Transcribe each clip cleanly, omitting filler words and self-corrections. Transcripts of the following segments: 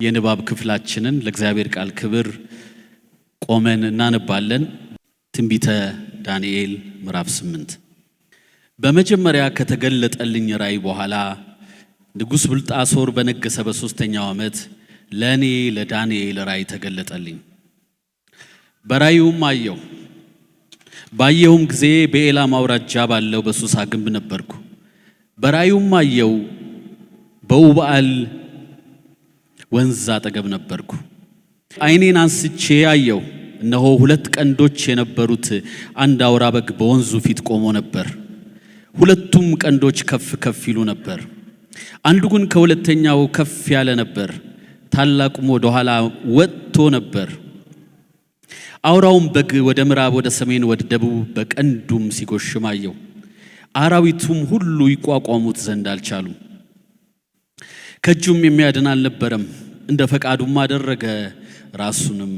የንባብ ክፍላችንን ለእግዚአብሔር ቃል ክብር ቆመን እናነባለን። ትንቢተ ዳንኤል ምዕራፍ 8። በመጀመሪያ ከተገለጠልኝ ራእይ በኋላ ንጉሥ ብልጣሶር በነገሰ በ3ኛው ዓመት ለእኔ ለዳንኤል ራእይ ተገለጠልኝ። በራእዩም አየሁ። ባየሁም ጊዜ በኤላም አውራጃ ባለው በሱሳ ግንብ ነበርኩ። በራእዩም አየሁ፣ በኡባኤል ወንዝ አጠገብ ነበርኩ። ዓይኔን አንስቼ አየሁ፣ እነሆ 2 ቀንዶች የነበሩት አንድ አውራ በግ በወንዙ ፊት ቆሞ ነበር። 2ቱም ቀንዶች ከፍ ከፍ ይሉ ነበር። አንዱ ግን ከሁለተኛው ከፍ ያለ ነበር፣ ታላቁም ወደ ኋላ ወጥቶ ነበር። አውራውም በግ ወደ ምዕራብ፣ ወደ ሰሜን፣ ወደ ደቡብ በቀንዱም ሲጎሽም አየሁ። አራዊቱም ሁሉ ይቋቋሙት ዘንድ አልቻሉም። ከእጁም የሚያድን አልነበረም። እንደ ፈቃዱም አደረገ፣ ራሱንም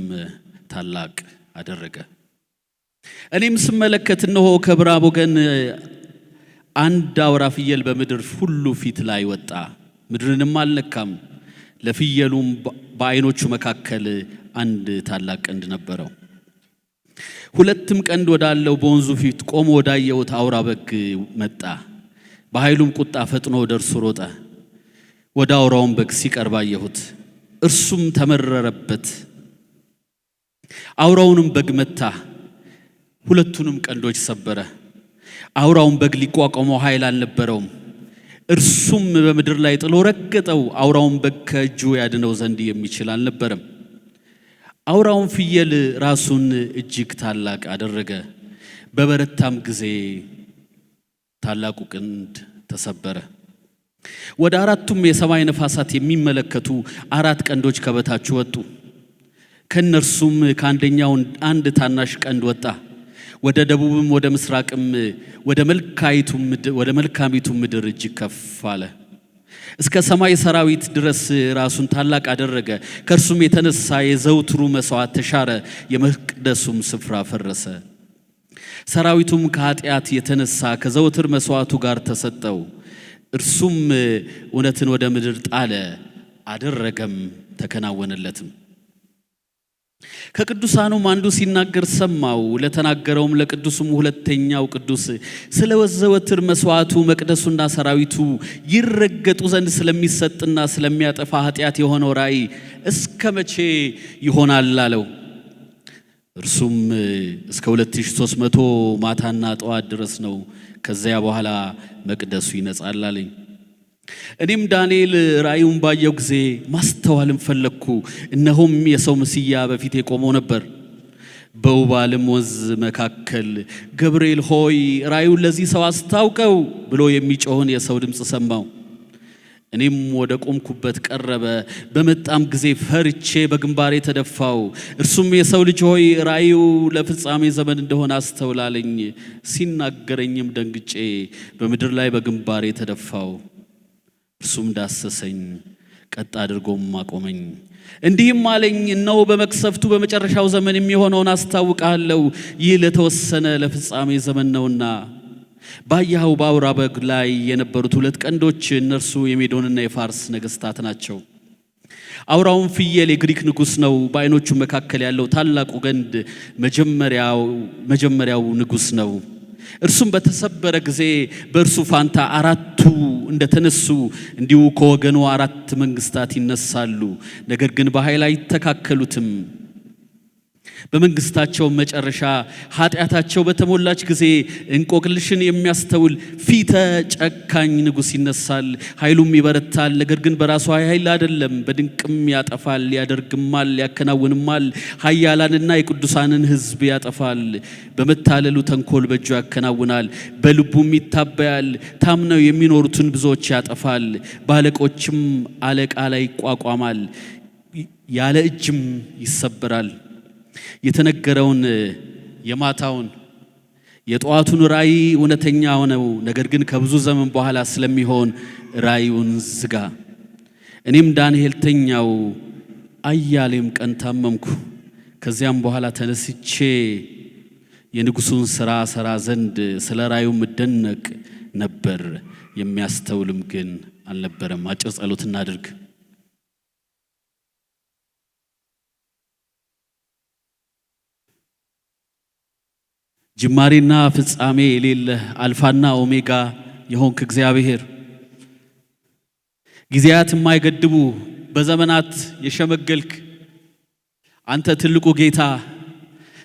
ታላቅ አደረገ። እኔም ስመለከት እነሆ ከምዕራብ ወገን አንድ አውራ ፍየል በምድር ሁሉ ፊት ላይ ወጣ፣ ምድርንም አልነካም። ለፍየሉም በዓይኖቹ መካከል አንድ ታላቅ ቀንድ ነበረው። 2 ቀንድ ወዳለው በወንዙ ፊት ቆሞ ወዳየሁት አውራ በግ መጣ። በኃይሉም ቁጣ ፈጥኖ ወደ እርሱ ሮጠ። ወደ አውራውም በግ ሲቀርብ አየሁት፣ እርሱም ተመረረበት። አውራውንም በግ መታ፣ 2ቱንም ቀንዶች ሰበረ። አውራውን በግ ሊቋቋመው ኃይል አልነበረውም። እርሱም በምድር ላይ ጥሎ ረገጠው። አውራውን በግ ከእጁ ያድነው ዘንድ የሚችል አልነበረም። አውራውን ፍየል ራሱን እጅግ ታላቅ አደረገ። በበረታም ጊዜ ታላቁ ቀንድ ተሰበረ። ወደ 4ቱም የሰማይ ነፋሳት የሚመለከቱ 4 ቀንዶች ከበታቹ ወጡ። ከነርሱም ከአንደኛው አንድ ታናሽ ቀንድ ወጣ። ወደ ደቡብም ወደ ምስራቅም ወደ መልካሚቱ ምድር እጅግ ከፍ አለ። እስከ ሰማይ ሰራዊት ድረስ ራሱን ታላቅ አደረገ። ከእርሱም የተነሳ የዘውትሩ መስዋዕት ተሻረ፣ የመቅደሱም ስፍራ ፈረሰ። ሰራዊቱም ከኃጢአት የተነሳ ከዘውትር መስዋዕቱ ጋር ተሰጠው። እርሱም እውነትን ወደ ምድር ጣለ፣ አደረገም፣ ተከናወነለትም። ከቅዱሳኑም አንዱ ሲናገር ሰማው። ለተናገረውም ለቅዱሱም ሁለተኛው ቅዱስ ስለ ዘወትር መስዋዕቱ መቅደሱና ሰራዊቱ ይረገጡ ዘንድ ስለሚሰጥና ስለሚያጠፋ ኃጢአት የሆነው ራእይ እስከ መቼ ይሆናል አለው። እርሱም እስከ 2300 ማታና ጠዋት ድረስ ነው፣ ከዚያ በኋላ መቅደሱ ይነጻል አለኝ። እኔም ዳንኤል ራእዩን ባየው ጊዜ ማስተዋልን ፈለግኩ። እነሆም የሰው ምስያ በፊቴ ቆሞ ነበር። በኡባኤልም ወንዝ መካከል ገብርኤል ሆይ ራእዩን ለዚህ ሰው አስታውቀው ብሎ የሚጮህን የሰው ድምፅ ሰማው። እኔም ወደ ቆምኩበት ቀረበ። በመጣም ጊዜ ፈርቼ በግንባሬ ተደፋው። እርሱም የሰው ልጅ ሆይ ራእዩ ለፍጻሜ ዘመን እንደሆነ አስተውላለኝ። ሲናገረኝም ደንግጬ በምድር ላይ በግንባሬ ተደፋው። እርሱም ዳሰሰኝ፣ ቀጥ አድርጎም አቆመኝ። እንዲህም አለኝ፣ እነሆ በመቅሰፍቱ በመጨረሻው ዘመን የሚሆነውን አስታውቃለሁ። ይህ ለተወሰነ ለፍጻሜ ዘመን ነውና። ባየኸው በአውራ በግ ላይ የነበሩት 2 ቀንዶች እነርሱ የሜዶንና የፋርስ ነገሥታት ናቸው። አውራውን ፍየል የግሪክ ንጉሥ ነው። በዓይኖቹ መካከል ያለው ታላቁ ቀንድ መጀመሪያው ንጉሥ ነው። እርሱም በተሰበረ ጊዜ በእርሱ ፋንታ 4ቱ እንደተነሱ እንዲሁ ከወገኑ 4 መንግስታት ይነሳሉ። ነገር ግን በኃይል አይተካከሉትም። በመንግስታቸው መጨረሻ ኃጢአታቸው በተሞላች ጊዜ እንቆቅልሽን የሚያስተውል ፊተ ጨካኝ ንጉሥ ይነሳል። ኃይሉም ይበረታል፣ ነገር ግን በራሱ ኃይል አይደለም። በድንቅም ያጠፋል፣ ያደርግማል፣ ያከናውንማል። ኃያላንና የቅዱሳንን ሕዝብ ያጠፋል። በመታለሉ ተንኮል በእጁ ያከናውናል፣ በልቡም ይታበያል። ታምነው የሚኖሩትን ብዙዎች ያጠፋል። በአለቆችም አለቃ ላይ ይቋቋማል፣ ያለ እጅም ይሰበራል። የተነገረውን የማታውን የጠዋቱን ራእይ እውነተኛ ሆነው፣ ነገር ግን ከብዙ ዘመን በኋላ ስለሚሆን ራእዩን ዝጋ። እኔም ዳንኤል ተኛው፣ አያሌም ቀን ታመምኩ። ከዚያም በኋላ ተነስቼ የንጉሡን ሥራ ሰራ ዘንድ ስለ ራእዩም እደነቅ ነበር፣ የሚያስተውልም ግን አልነበረም። አጭር ጸሎት እናድርግ። ጅማሬና ፍጻሜ የሌለ አልፋና ኦሜጋ የሆንክ እግዚአብሔር፣ ጊዜያት የማይገድቡ በዘመናት የሸመገልክ አንተ ትልቁ ጌታ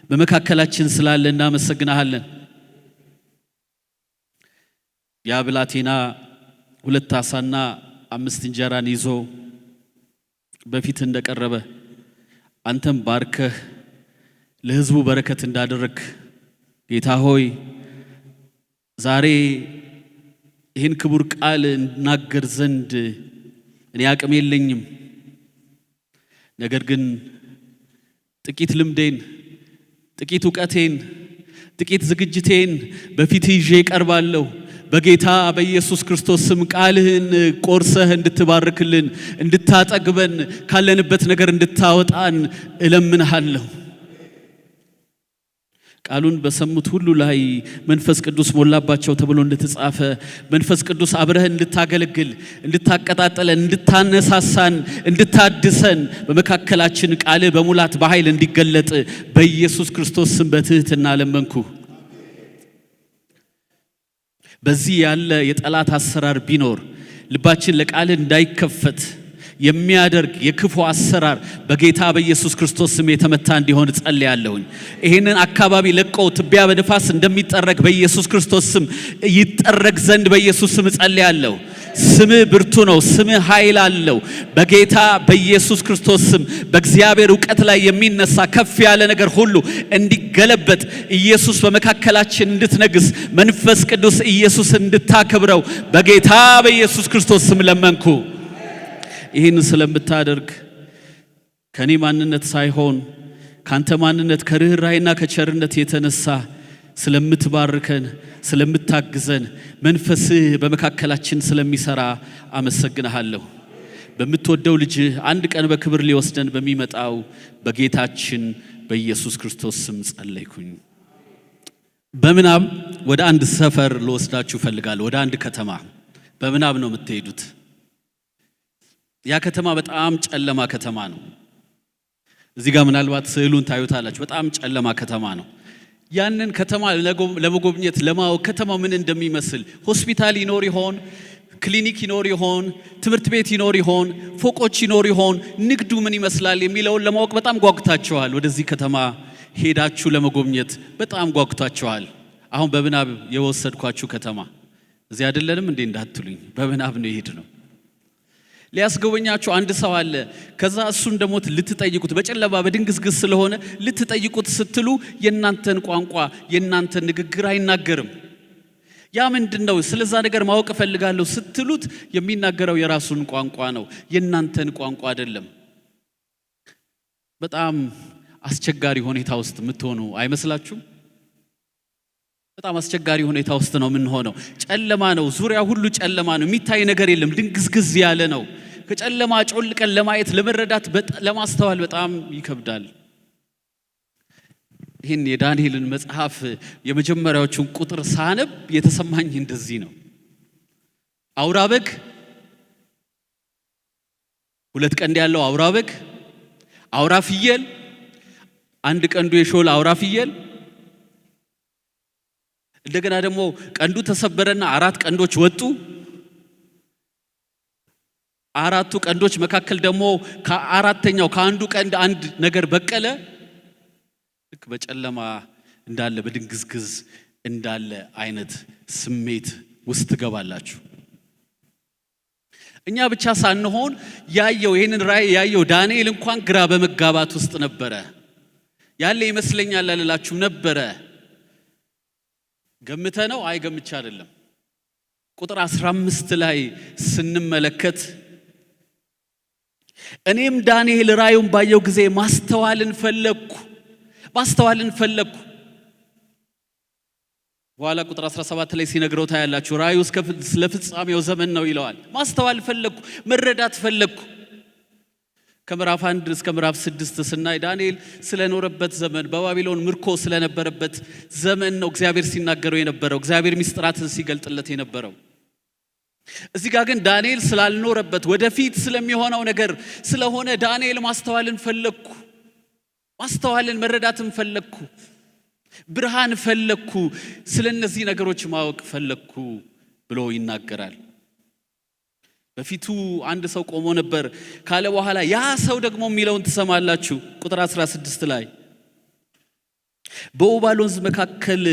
በመካከላችን ስላለ እናመሰግናለን። ያ ብላቴና 2 ዓሣና 5 እንጀራን ይዞ በፊት እንደቀረበ አንተም ባርከህ ለሕዝቡ በረከት እንዳደረግ ጌታ ሆይ ዛሬ ይህን ክቡር ቃል እናገር ዘንድ እኔ አቅም የለኝም። ነገር ግን ጥቂት ልምዴን፣ ጥቂት ዕውቀቴን፣ ጥቂት ዝግጅቴን በፊት ይዤ ቀርባለሁ። በጌታ በኢየሱስ ክርስቶስ ስም ቃልህን ቆርሰህ እንድትባርክልን፣ እንድታጠግበን፣ ካለንበት ነገር እንድታወጣን እለምንሃለሁ። ቃሉን በሰሙት ሁሉ ላይ መንፈስ ቅዱስ ሞላባቸው ተብሎ እንደተጻፈ መንፈስ ቅዱስ አብረህን እንድታገለግል፣ እንድታቀጣጠለን፣ እንድታነሳሳን፣ እንድታድሰን በመካከላችን ቃልህ በሙላት በኃይል እንዲገለጥ በኢየሱስ ክርስቶስ ስም በትህትና ለመንኩ። በዚህ ያለ የጠላት አሰራር ቢኖር ልባችን ለቃልህ እንዳይከፈት የሚያደርግ የክፉ አሰራር በጌታ በኢየሱስ ክርስቶስ ስም የተመታ እንዲሆን ጸልያለሁኝ። ይሄንን አካባቢ ለቀው ትቢያ በንፋስ እንደሚጠረግ በኢየሱስ ክርስቶስ ስም ይጠረግ ዘንድ በኢየሱስ ስም ጸልያለሁ። ስምህ ብርቱ ነው። ስምህ ኃይል አለው። በጌታ በኢየሱስ ክርስቶስ ስም በእግዚአብሔር ዕውቀት ላይ የሚነሳ ከፍ ያለ ነገር ሁሉ እንዲገለበጥ፣ ኢየሱስ በመካከላችን እንድትነግስ፣ መንፈስ ቅዱስ ኢየሱስ እንድታከብረው በጌታ በኢየሱስ ክርስቶስ ስም ለመንኩ። ይህን ስለምታደርግ ከኔ ማንነት ሳይሆን ካንተ ማንነት ከርህራሄና ከቸርነት የተነሳ ስለምትባርከን፣ ስለምታግዘን፣ መንፈስህ በመካከላችን ስለሚሰራ አመሰግንሃለሁ። በምትወደው ልጅ አንድ ቀን በክብር ሊወስደን በሚመጣው በጌታችን በኢየሱስ ክርስቶስ ስም ጸለይኩኝ። በምናብ ወደ አንድ ሰፈር ልወስዳችሁ እፈልጋለሁ። ወደ አንድ ከተማ በምናብ ነው የምትሄዱት። ያ ከተማ በጣም ጨለማ ከተማ ነው። እዚህ ጋር ምናልባት ስዕሉን ታዩታላችሁ። በጣም ጨለማ ከተማ ነው። ያንን ከተማ ለመጎብኘት ለማወቅ ከተማው ምን እንደሚመስል፣ ሆስፒታል ይኖር ይሆን፣ ክሊኒክ ይኖር ይሆን፣ ትምህርት ቤት ይኖር ይሆን፣ ፎቆች ይኖር ይሆን፣ ንግዱ ምን ይመስላል የሚለውን ለማወቅ በጣም ጓጉታችኋል። ወደዚህ ከተማ ሄዳችሁ ለመጎብኘት በጣም ጓጉታችኋል። አሁን በምናብ የወሰድኳችሁ ከተማ እዚህ አይደለንም እንዴ እንዳትሉኝ፣ በምናብ ነው ይሄድ ነው። ሊያስጎበኛችሁ አንድ ሰው አለ። ከዛ እሱን ደግሞ ልትጠይቁት በጨለማ በድንግዝግዝ ስለሆነ ልትጠይቁት ስትሉ የናንተን ቋንቋ የናንተን ንግግር አይናገርም። ያ ምንድነው? ስለዛ ነገር ማወቅ እፈልጋለሁ ስትሉት የሚናገረው የራሱን ቋንቋ ነው፣ የናንተን ቋንቋ አይደለም። በጣም አስቸጋሪ ሁኔታ ውስጥ የምትሆኑ አይመስላችሁም? በጣም አስቸጋሪ ሁኔታ ውስጥ ነው የምንሆነው። ጨለማ ነው፣ ዙሪያ ሁሉ ጨለማ ነው፣ የሚታይ ነገር የለም፣ ድንግዝግዝ ያለ ነው። ከጨለማ ጮልቀን ለማየት ለመረዳት ለማስተዋል በጣም ይከብዳል። ይህን የዳንኤልን መጽሐፍ የመጀመሪያዎቹን ቁጥር ሳነብ የተሰማኝ እንደዚህ ነው። አውራ በግ፣ 2 ቀንድ ያለው አውራ በግ፣ አውራ ፍየል፣ 1 ቀንዱ የሾለ አውራ ፍየል፣ እንደገና ደግሞ ቀንዱ ተሰበረና 4 ቀንዶች ወጡ። 4ቱ ቀንዶች መካከል ደግሞ ከአራተኛው ከአንዱ ቀንድ አንድ ነገር በቀለ። ልክ በጨለማ እንዳለ በድንግዝግዝ እንዳለ አይነት ስሜት ውስጥ ትገባላችሁ። እኛ ብቻ ሳንሆን ያየው ይሄንን ራእይ ያየው ዳንኤል እንኳን ግራ በመጋባት ውስጥ ነበረ። ያለ ይመስለኛል አላላችሁ ነበረ። ገምተ ነው አይገምቻ አይደለም። ቁጥር 15 ላይ ስንመለከት እኔም ዳንኤል ራእዩን ባየው ጊዜ ማስተዋልን ፈለግኩ። በኋላ ቁጥር 17 ላይ ሲነግረው ታያላችሁ። ራእዩ ስለ ፍጻሜው ዘመን ነው ይለዋል። ማስተዋል ፈለግኩ፣ መረዳት ፈለግኩ። ከምዕራፍ 1 እስከ ምዕራፍ 6 ስናይ ዳንኤል ስለኖረበት ዘመን በባቢሎን ምርኮ ስለነበረበት ዘመን ነው እግዚአብሔር ሲናገረው የነበረው፣ እግዚአብሔር ምስጢራትን ሲገልጥለት የነበረው። እዚህ ጋር ግን ዳንኤል ስላልኖረበት ወደፊት ስለሚሆነው ነገር ስለሆነ ዳንኤል ማስተዋልን ፈለግኩ፣ ማስተዋልን መረዳትን ፈለግኩ። ብርሃን ፈለኩ፣ ስለነዚህ ነገሮች ማወቅ ፈለኩ ብሎ ይናገራል። በፊቱ አንድ ሰው ቆሞ ነበር ካለ በኋላ ያ ሰው ደግሞ የሚለውን ትሰማላችሁ። ቁጥር 16 ላይ በኡባል ወንዝ መካከል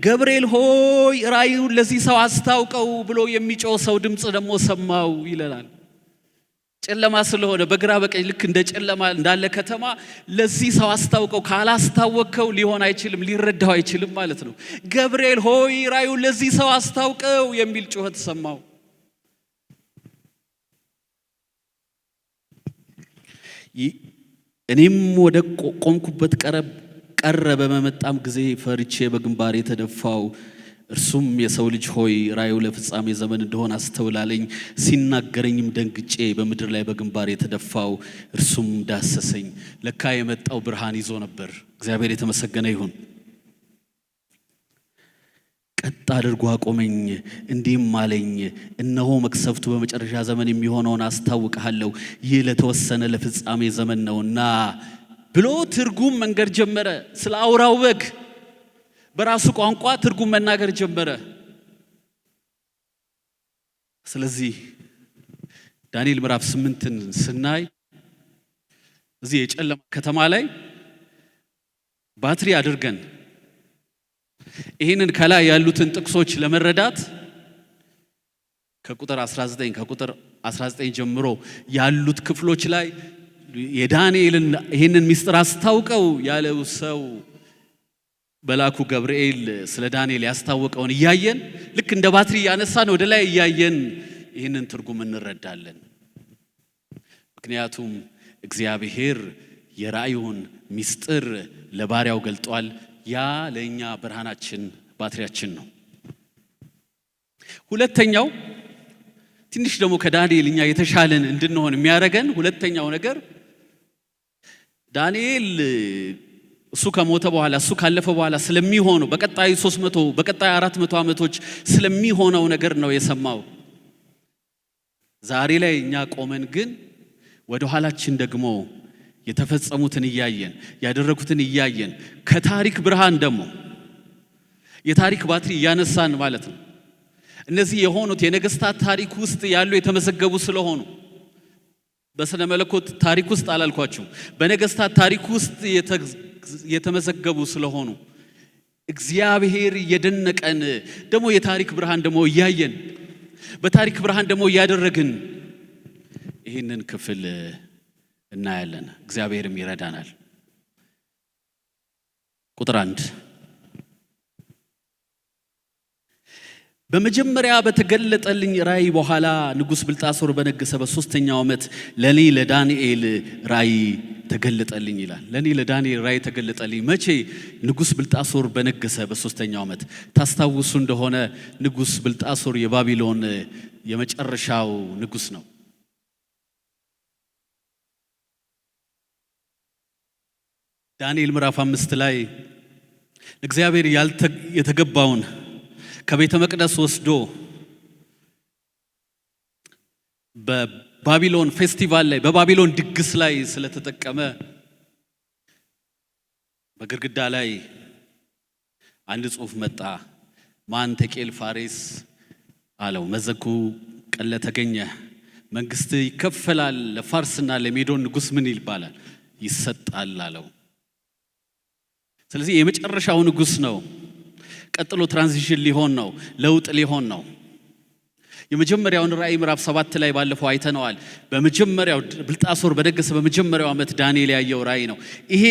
ገብርኤል ሆይ ራእዩን ለዚህ ሰው አስታውቀው ብሎ የሚጮህ ሰው ድምፅ ደግሞ ሰማው ይለናል። ጨለማ ስለሆነ በግራ በቀኝ ልክ እንደ ጨለማ እንዳለ ከተማ ለዚህ ሰው አስታውቀው፣ ካላስታወቀው ሊሆን አይችልም፣ ሊረዳው አይችልም ማለት ነው። ገብርኤል ሆይ ራእዩን ለዚህ ሰው አስታውቀው የሚል ጩኸት ሰማው። እኔም ወደ ቆምኩበት ቀረበ። በመጣም ጊዜ ፈርቼ በግንባሬ ተደፋው። እርሱም የሰው ልጅ ሆይ ራእዩ ለፍጻሜ ዘመን እንደሆነ አስተውላለኝ። ሲናገረኝም ደንግጬ በምድር ላይ በግንባሬ ተደፋው። እርሱም ዳሰሰኝ። ለካ የመጣው ብርሃን ይዞ ነበር። እግዚአብሔር የተመሰገነ ይሁን። ቀጥ አድርጎ አቆመኝ፣ እንዲህም አለኝ፣ እነሆ መቅሰፍቱ በመጨረሻ ዘመን የሚሆነውን አስታውቅሃለሁ። ይህ ለተወሰነ ለፍጻሜ ዘመን ነውና ብሎ ትርጉም መንገር ጀመረ። ስለ አውራው በግ በራሱ ቋንቋ ትርጉም መናገር ጀመረ። ስለዚህ ዳንኤል ምዕራፍ 8ን ስናይ እዚህ የጨለማ ከተማ ላይ ባትሪ አድርገን ይህንን ከላይ ያሉትን ጥቅሶች ለመረዳት ከቁጥር 19 ጀምሮ ያሉት ክፍሎች ላይ የዳንኤልን ይህንን ምስጢር አስታውቀው ያለው ሰው መልአኩ ገብርኤል ስለ ዳንኤል ያስታወቀውን እያየን ልክ እንደ ባትሪ ያነሳን ወደ ላይ እያየን ይህንን ትርጉም እንረዳለን። ምክንያቱም እግዚአብሔር የራእዩን ምስጢር ለባሪያው ገልጧል። ያ ለኛ ብርሃናችን ባትሪያችን ነው። ሁለተኛው ትንሽ ደግሞ ከዳንኤል እኛ የተሻለን እንድንሆን የሚያደርገን ሁለተኛው ነገር ዳንኤል እሱ ከሞተ በኋላ እሱ ካለፈ በኋላ ስለሚሆነው በቀጣይ 400 ዓመቶች ስለሚሆነው ነገር ነው የሰማው። ዛሬ ላይ እኛ ቆመን ግን ወደ ኋላችን ደግሞ የተፈጸሙትን እያየን ያደረጉትን እያየን ከታሪክ ብርሃን ደግሞ የታሪክ ባትሪ እያነሳን ማለት ነው። እነዚህ የሆኑት የነገስታት ታሪክ ውስጥ ያሉ የተመዘገቡ ስለሆኑ በስነ መለኮት ታሪክ ውስጥ አላልኳችሁም፣ በነገስታት ታሪክ ውስጥ የተመዘገቡ ስለሆኑ እግዚአብሔር የደነቀን ደግሞ የታሪክ ብርሃን ደግሞ እያየን በታሪክ ብርሃን ደግሞ እያደረግን ይህንን ክፍል እናያለን። እግዚአብሔርም ይረዳናል። ቁጥር 1 በመጀመሪያ በተገለጠልኝ ራእይ በኋላ ንጉሥ ብልጣሶር በነገሰ በ3ኛው ዓመት ለኔ ለዳንኤል ራእይ ተገለጠልኝ ይላል። ለኔ ለዳንኤል ራእይ ተገለጠልኝ። መቼ? ንጉሥ ብልጣሶር በነገሰ በ3ኛው ዓመት። ታስታውሱ እንደሆነ ንጉሥ ብልጣሶር የባቢሎን የመጨረሻው ንጉሥ ነው። ዳንኤል ምዕራፍ 5 ላይ እግዚአብሔር የተገባውን ከቤተ መቅደስ ወስዶ በባቢሎን ፌስቲቫል ላይ በባቢሎን ድግስ ላይ ስለተጠቀመ በግድግዳ ላይ አንድ ጽሑፍ መጣ። ማን ተቄል ፋሬስ አለው። መዘጉ ቀለ ተገኘ፣ መንግስት ይከፈላል፣ ለፋርስና ለሜዶን ንጉሥ ምን ይባላል? ይሰጣል አለው። ስለዚህ የመጨረሻው ንጉሥ ነው። ቀጥሎ ትራንዚሽን ሊሆን ነው፣ ለውጥ ሊሆን ነው። የመጀመሪያውን ራእይ ምዕራፍ 7 ላይ ባለፈው አይተነዋል። በመጀመሪያው ብልጣሶር በነገሰ በመጀመሪያው ዓመት ዳንኤል ያየው ራእይ ነው። ይሄ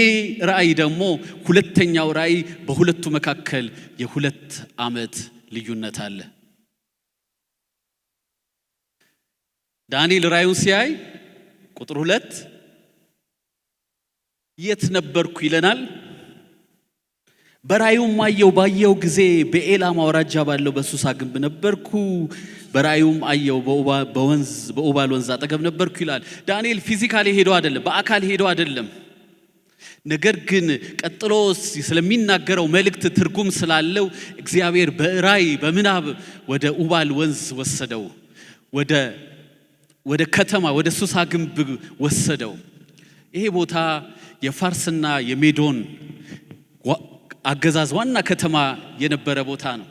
ራእይ ደግሞ ሁለተኛው ራእይ፣ በሁለቱ መካከል የ2 ዓመት ልዩነት አለ። ዳንኤል ራእዩን ሲያይ ቁጥር 2 የት ነበርኩ ይለናል። በራእዩም ባየው ጊዜ በኤላም አውራጃ ባለው በሱሳ ግንብ ነበርኩ። በራእዩም አየው በኡባል ወንዝ አጠገብ ነበርኩ ይላል። ዳንኤል ፊዚካሊ ሄዶ አይደለም፣ በአካል ሄዶ አይደለም። ነገር ግን ቀጥሎ ስለሚናገረው መልእክት ትርጉም ስላለው እግዚአብሔር በራእይ በምናብ ወደ ኡባል ወንዝ ወሰደው፣ ወደ ከተማ ወደ ሱሳ ግንብ ወሰደው። ይሄ ቦታ የፋርስና የሜዶን አገዛዝ ዋና ከተማ የነበረ ቦታ ነው።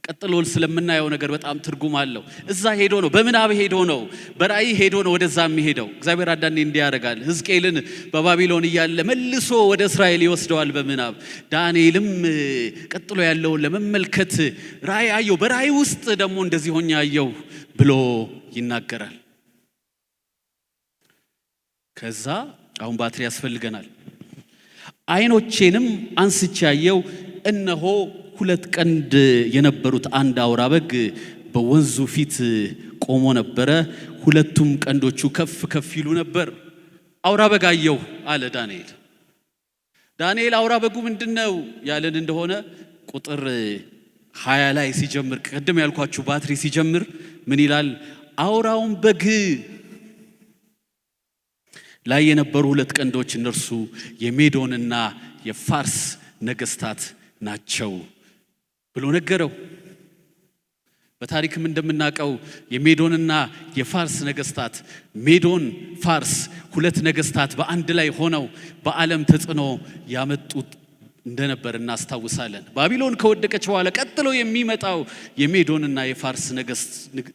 ቀጥሎ ስለምናየው ነገር በጣም ትርጉም አለው። እዛ ሄዶ ነው፣ በምናብ ሄዶ ነው፣ በራእይ ሄዶ ነው ወደዛ የሚሄደው። እግዚአብሔር አንዳንዴ እንዲህ ያደርጋል። ሕዝቅኤልን በባቢሎን እያለ መልሶ ወደ እስራኤል ይወስደዋል በምናብ። ዳንኤልም ቀጥሎ ያለውን ለመመልከት ራእይ አየው፣ በራእይ ውስጥ ደግሞ እንደዚህ ሆኜ አየው ብሎ ይናገራል። ከዛ አሁን ባትሪ ያስፈልገናል። ዓይኖቼንም አንስቼ አየው፣ እነሆ 2 ቀንድ የነበሩት አንድ አውራ በግ በወንዙ ፊት ቆሞ ነበረ። 2ቱም ቀንዶቹ ከፍ ከፍ ይሉ ነበር። አውራ በግ አየሁ አለ ዳንኤል። ዳንኤል አውራ በጉ ምንድነው ያለን እንደሆነ ቁጥር 20 ላይ ሲጀምር፣ ቀደም ያልኳችሁ ባትሪ ሲጀምር ምን ይላል? አውራውን በግ ላይ የነበሩ 2 ቀንዶች እነርሱ የሜዶንና የፋርስ ነገስታት ናቸው ብሎ ነገረው። በታሪክም እንደምናውቀው የሜዶንና የፋርስ ነገስታት፣ ሜዶን ፋርስ 2 ነገስታት በአንድ ላይ ሆነው በዓለም ተጽዕኖ ያመጡት እንደነበር እናስታውሳለን። ባቢሎን ከወደቀች በኋላ ቀጥሎ የሚመጣው የሜዶንና የፋርስ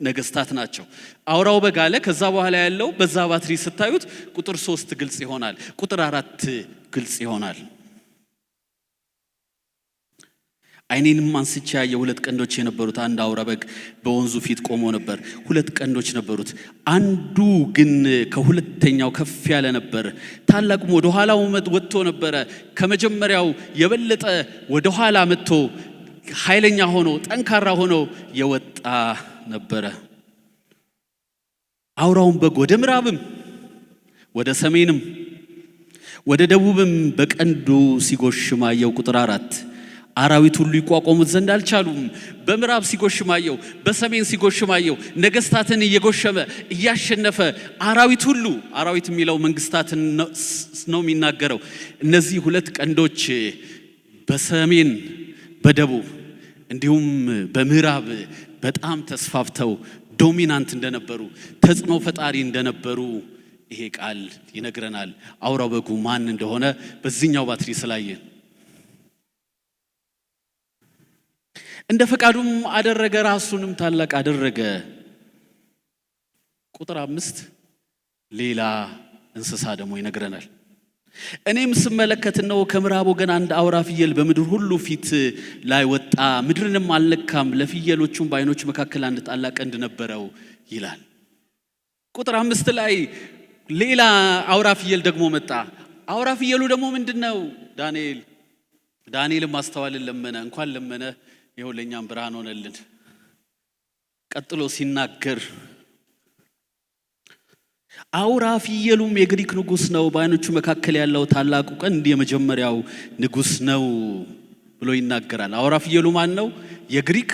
ነገስታት ናቸው። አውራው በግ አለ። ከዛ በኋላ ያለው በዛ ባትሪ ስታዩት ቁጥር 3 ግልጽ ይሆናል፣ ቁጥር 4 ግልጽ ይሆናል። ዓይኔንም አንስቼ ያየሁ 2 ቀንዶች የነበሩት አንድ አውራ በግ በወንዙ ፊት ቆሞ ነበር። 2 ቀንዶች ነበሩት፣ አንዱ ግን ከሁለተኛው ከፍ ያለ ነበር። ታላቁም ወደ ኋላው ወጥቶ ነበረ። ከመጀመሪያው የበለጠ ወደ ኋላ መጥቶ ኃይለኛ ሆኖ ጠንካራ ሆኖ የወጣ ነበረ። አውራውን በግ ወደ ምዕራብም ወደ ሰሜንም ወደ ደቡብም በቀንዱ ሲጎሽም አየሁ። ቁጥር 4 አራዊት ሁሉ ይቋቋሙት ዘንድ አልቻሉም። በምዕራብ ሲጎሽም አየሁ፣ በሰሜን ሲጎሽም አየሁ። ነገስታትን እየጎሸመ እያሸነፈ አራዊት ሁሉ፣ አራዊት የሚለው መንግስታትን ነው የሚናገረው። እነዚህ 2 ቀንዶች በሰሜን በደቡብ እንዲሁም በምዕራብ በጣም ተስፋፍተው ዶሚናንት እንደነበሩ፣ ተጽዕኖ ፈጣሪ እንደነበሩ ይሄ ቃል ይነግረናል። አውራው በጉ ማን እንደሆነ በዚህኛው ባትሪ ስላየን እንደ ፈቃዱም አደረገ፣ ራሱንም ታላቅ አደረገ። ቁጥር 5 ሌላ እንስሳ ደግሞ ይነግረናል። እኔም ስመለከት ነው ከምዕራብ ወገን አንድ አውራ ፍየል በምድር ሁሉ ፊት ላይ ወጣ፣ ምድርንም አልነካም፣ ለፍየሎቹም በዓይኖቹ መካከል አንድ ታላቅ ቀንድ ነበረው ይላል። ቁጥር 5 ላይ ሌላ አውራ ፍየል ደግሞ መጣ። አውራ ፍየሉ ደግሞ ምንድነው? ዳንኤልም ማስተዋልን ለመነ። እንኳን ለመነ፣ ይኸው ለኛም ብርሃን ሆነልን። ቀጥሎ ሲናገር አውራ ፍየሉም የግሪክ ንጉስ ነው፣ በዓይኖቹ መካከል ያለው ታላቁ ቀንድ የመጀመሪያው ንጉስ ነው ብሎ ይናገራል። አውራ ፍየሉ ማን ነው? የግሪክ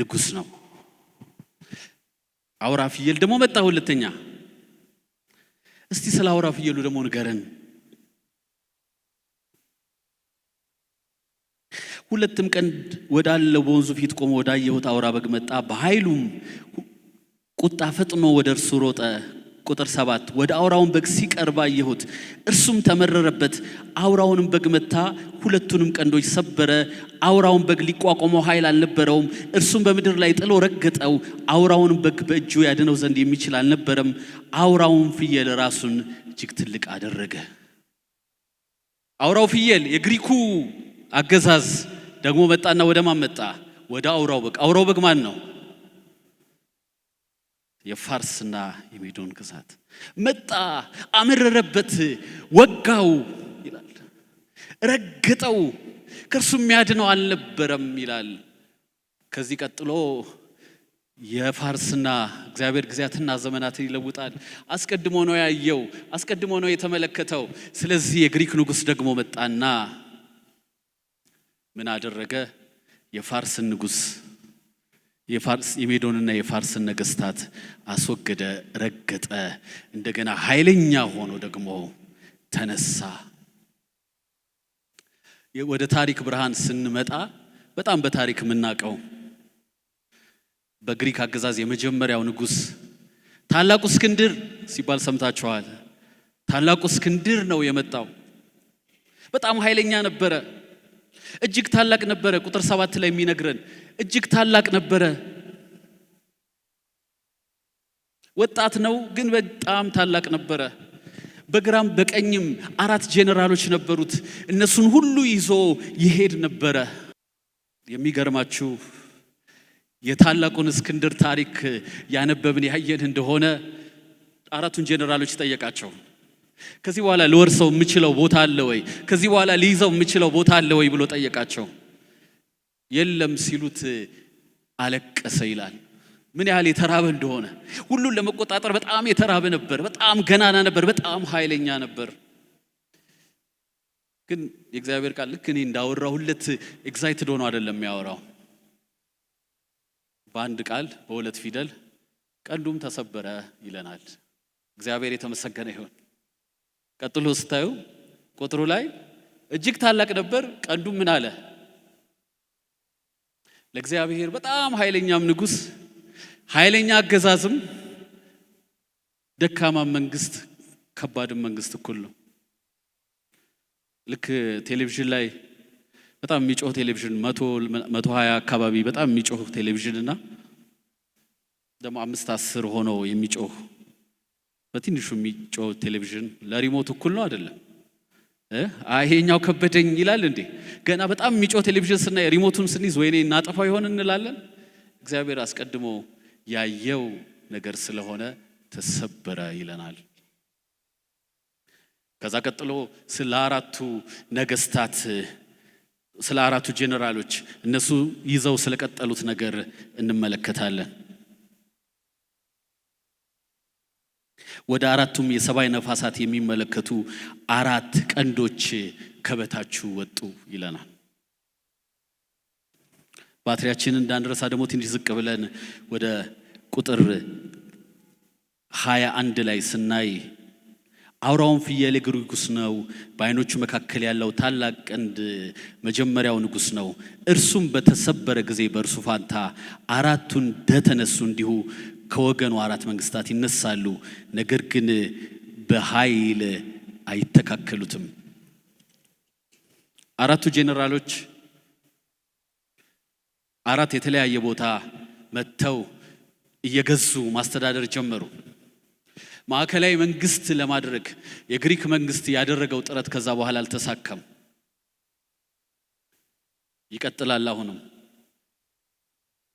ንጉስ ነው። አውራ ፍየል ደግሞ መጣ ሁለተኛ። እስቲ ስለ አውራ ፍየሉ ደግሞ ንገረን። 2 ቀንድ ወዳለው በወንዙ ፊት ቆሞ ወዳየሁት አውራ በግ መጣ፣ በኃይሉም ቁጣ ፈጥኖ ወደ እርሱ ሮጠ። ቁጥር 7 ወደ አውራውን በግ ሲቀርብ አየሁት፣ እርሱም ተመረረበት፣ አውራውንም በግ መታ፣ 2ቱንም ቀንዶች ሰበረ። አውራውን በግ ሊቋቋመው ኃይል አልነበረውም፣ እርሱም በምድር ላይ ጥሎ ረገጠው። አውራውንም በግ በእጁ ያድነው ዘንድ የሚችል አልነበረም። አውራውን ፍየል ራሱን እጅግ ትልቅ አደረገ። አውራው ፍየል የግሪኩ አገዛዝ ደግሞ መጣና ወደ ማን መጣ? ወደ አውራው በግ። አውራው በግ ማን ነው? የፋርስና የሜዶን ግዛት መጣ፣ አመረረበት፣ ወጋው ይላል፣ ረገጠው፣ ከእርሱ የሚያድነው አልነበረም ይላል። ከዚህ ቀጥሎ የፋርስና እግዚአብሔር ጊዜያትና ዘመናትን ይለውጣል። አስቀድሞ ነው ያየው፣ አስቀድሞ ነው የተመለከተው። ስለዚህ የግሪክ ንጉስ ደግሞ መጣና ምን አደረገ? የፋርስን ንጉስ የሜዶንና የፋርስን ነገስታት አስወገደ፣ ረገጠ። እንደገና ኃይለኛ ሆኖ ደግሞ ተነሳ። ወደ ታሪክ ብርሃን ስንመጣ በጣም በታሪክ የምናውቀው በግሪክ አገዛዝ የመጀመሪያው ንጉስ ታላቁ እስክንድር ሲባል ሰምታችኋል። ታላቁ እስክንድር ነው የመጣው። በጣም ኃይለኛ ነበረ። እጅግ ታላቅ ነበረ። ቁጥር 7 ላይ የሚነግረን እጅግ ታላቅ ነበረ። ወጣት ነው ግን በጣም ታላቅ ነበረ። በግራም በቀኝም 4 ጄነራሎች ነበሩት። እነሱን ሁሉ ይዞ ይሄድ ነበረ። የሚገርማችሁ የታላቁን እስክንድር ታሪክ ያነበብን ያየን እንደሆነ 4ቱን ጄነራሎች ጠየቃቸው። ከዚህ በኋላ ልወርሰው የምችለው ቦታ አለ ወይ? ከዚህ በኋላ ሊይዘው የምችለው ቦታ አለ ወይ ብሎ ጠየቃቸው። የለም ሲሉት አለቀሰ ይላል። ምን ያህል የተራበ እንደሆነ፣ ሁሉን ለመቆጣጠር በጣም የተራበ ነበር። በጣም ገናና ነበር። በጣም ኃይለኛ ነበር። ግን የእግዚአብሔር ቃል ልክ እኔ እንዳወራሁለት ኤግዛይትድ ሆኖ አይደለም የሚያወራው። በአንድ ቃል በ2 ፊደል ቀንዱም ተሰበረ ይለናል። እግዚአብሔር የተመሰገነ ይሁን። ቀጥሎ ስታዩ ቁጥሩ ላይ እጅግ ታላቅ ነበር፣ ቀንዱም ምን አለ? ለእግዚአብሔር በጣም ኃይለኛም ንጉሥ፣ ኃይለኛ አገዛዝም ደካማ መንግስት ከባድም መንግስት እኩል ነው። ልክ ቴሌቪዥን ላይ በጣም የሚጮህ ቴሌቪዥን 120 አካባቢ በጣም የሚጮህ ቴሌቪዥን እና ደግሞ 5-10 ሆኖ የሚጮህ በትንሹ የሚጮህ ቴሌቪዥን ለሪሞት እኩል ነው አይደለም? ይሄኛው ከበደኝ ይላል እንዴ? ገና በጣም የሚጮህ ቴሌቪዥን ስናይ ሪሞቱን ስንይዝ ወይኔ እናጠፋው ይሆን እንላለን። እግዚአብሔር አስቀድሞ ያየው ነገር ስለሆነ ተሰበረ ይለናል። ከዛ ቀጥሎ ስለ 4ቱ ነገስታት፣ ስለ 4ቱ ጄነራሎች እነሱ ይዘው ስለቀጠሉት ነገር እንመለከታለን። ወደ 4ቱም የሰማይ ነፋሳት የሚመለከቱ 4 ቀንዶች ከበታችሁ ወጡ ይለናል። ባትሪያችንን እንዳንረሳ ደግሞ ትንሽ ዝቅ ብለን ወደ ቁጥር 21 ላይ ስናይ አውራውን ፍየል የእግሩ ንጉሥ ነው፣ በዓይኖቹ መካከል ያለው ታላቅ ቀንድ መጀመሪያው ንጉሥ ነው። እርሱም በተሰበረ ጊዜ በእርሱ ፋንታ 4ቱ እንደተነሱ እንዲሁ ከወገኑ 4 መንግስታት ይነሳሉ፣ ነገር ግን በኃይል አይተካከሉትም። 4ቱ ጄነራሎች 4 የተለያየ ቦታ መጥተው እየገዙ ማስተዳደር ጀመሩ። ማዕከላዊ መንግስት ለማድረግ የግሪክ መንግስት ያደረገው ጥረት ከዛ በኋላ አልተሳካም። ይቀጥላል። አሁንም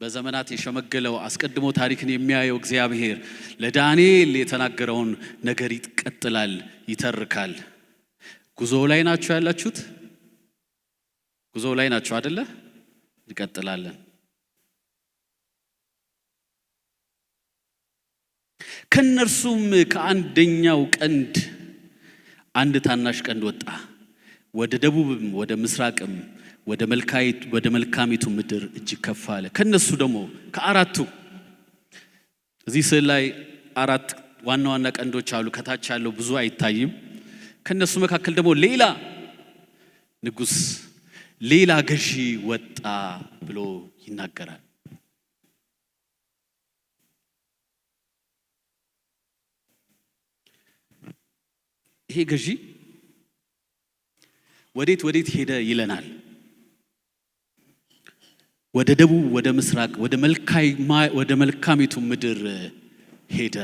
በዘመናት የሸመገለው አስቀድሞ ታሪክን የሚያየው እግዚአብሔር ለዳንኤል የተናገረውን ነገር ይቀጥላል፣ ይተርካል። ጉዞ ላይ ናችሁ ያላችሁት? ጉዞ ላይ ናችሁ አይደለ? እንቀጥላለን። ከነርሱም ከአንደኛው ቀንድ አንድ ታናሽ ቀንድ ወጣ፣ ወደ ደቡብም ወደ ምስራቅም ወደ መልካሚቱ ምድር እጅግ ከፍ አለ። ከነሱ ደግሞ ከ4ቱ እዚህ ስዕል ላይ 4 ዋና ዋና ቀንዶች አሉ። ከታች ያለው ብዙ አይታይም። ከነሱ መካከል ደግሞ ሌላ ንጉሥ፣ ሌላ ገዢ ወጣ ብሎ ይናገራል። ይሄ ገዢ ወዴት ሄደ ይለናል? ወደ ደቡብ፣ ወደ ምስራቅ፣ ወደ መልካሚቱ ምድር ሄደ።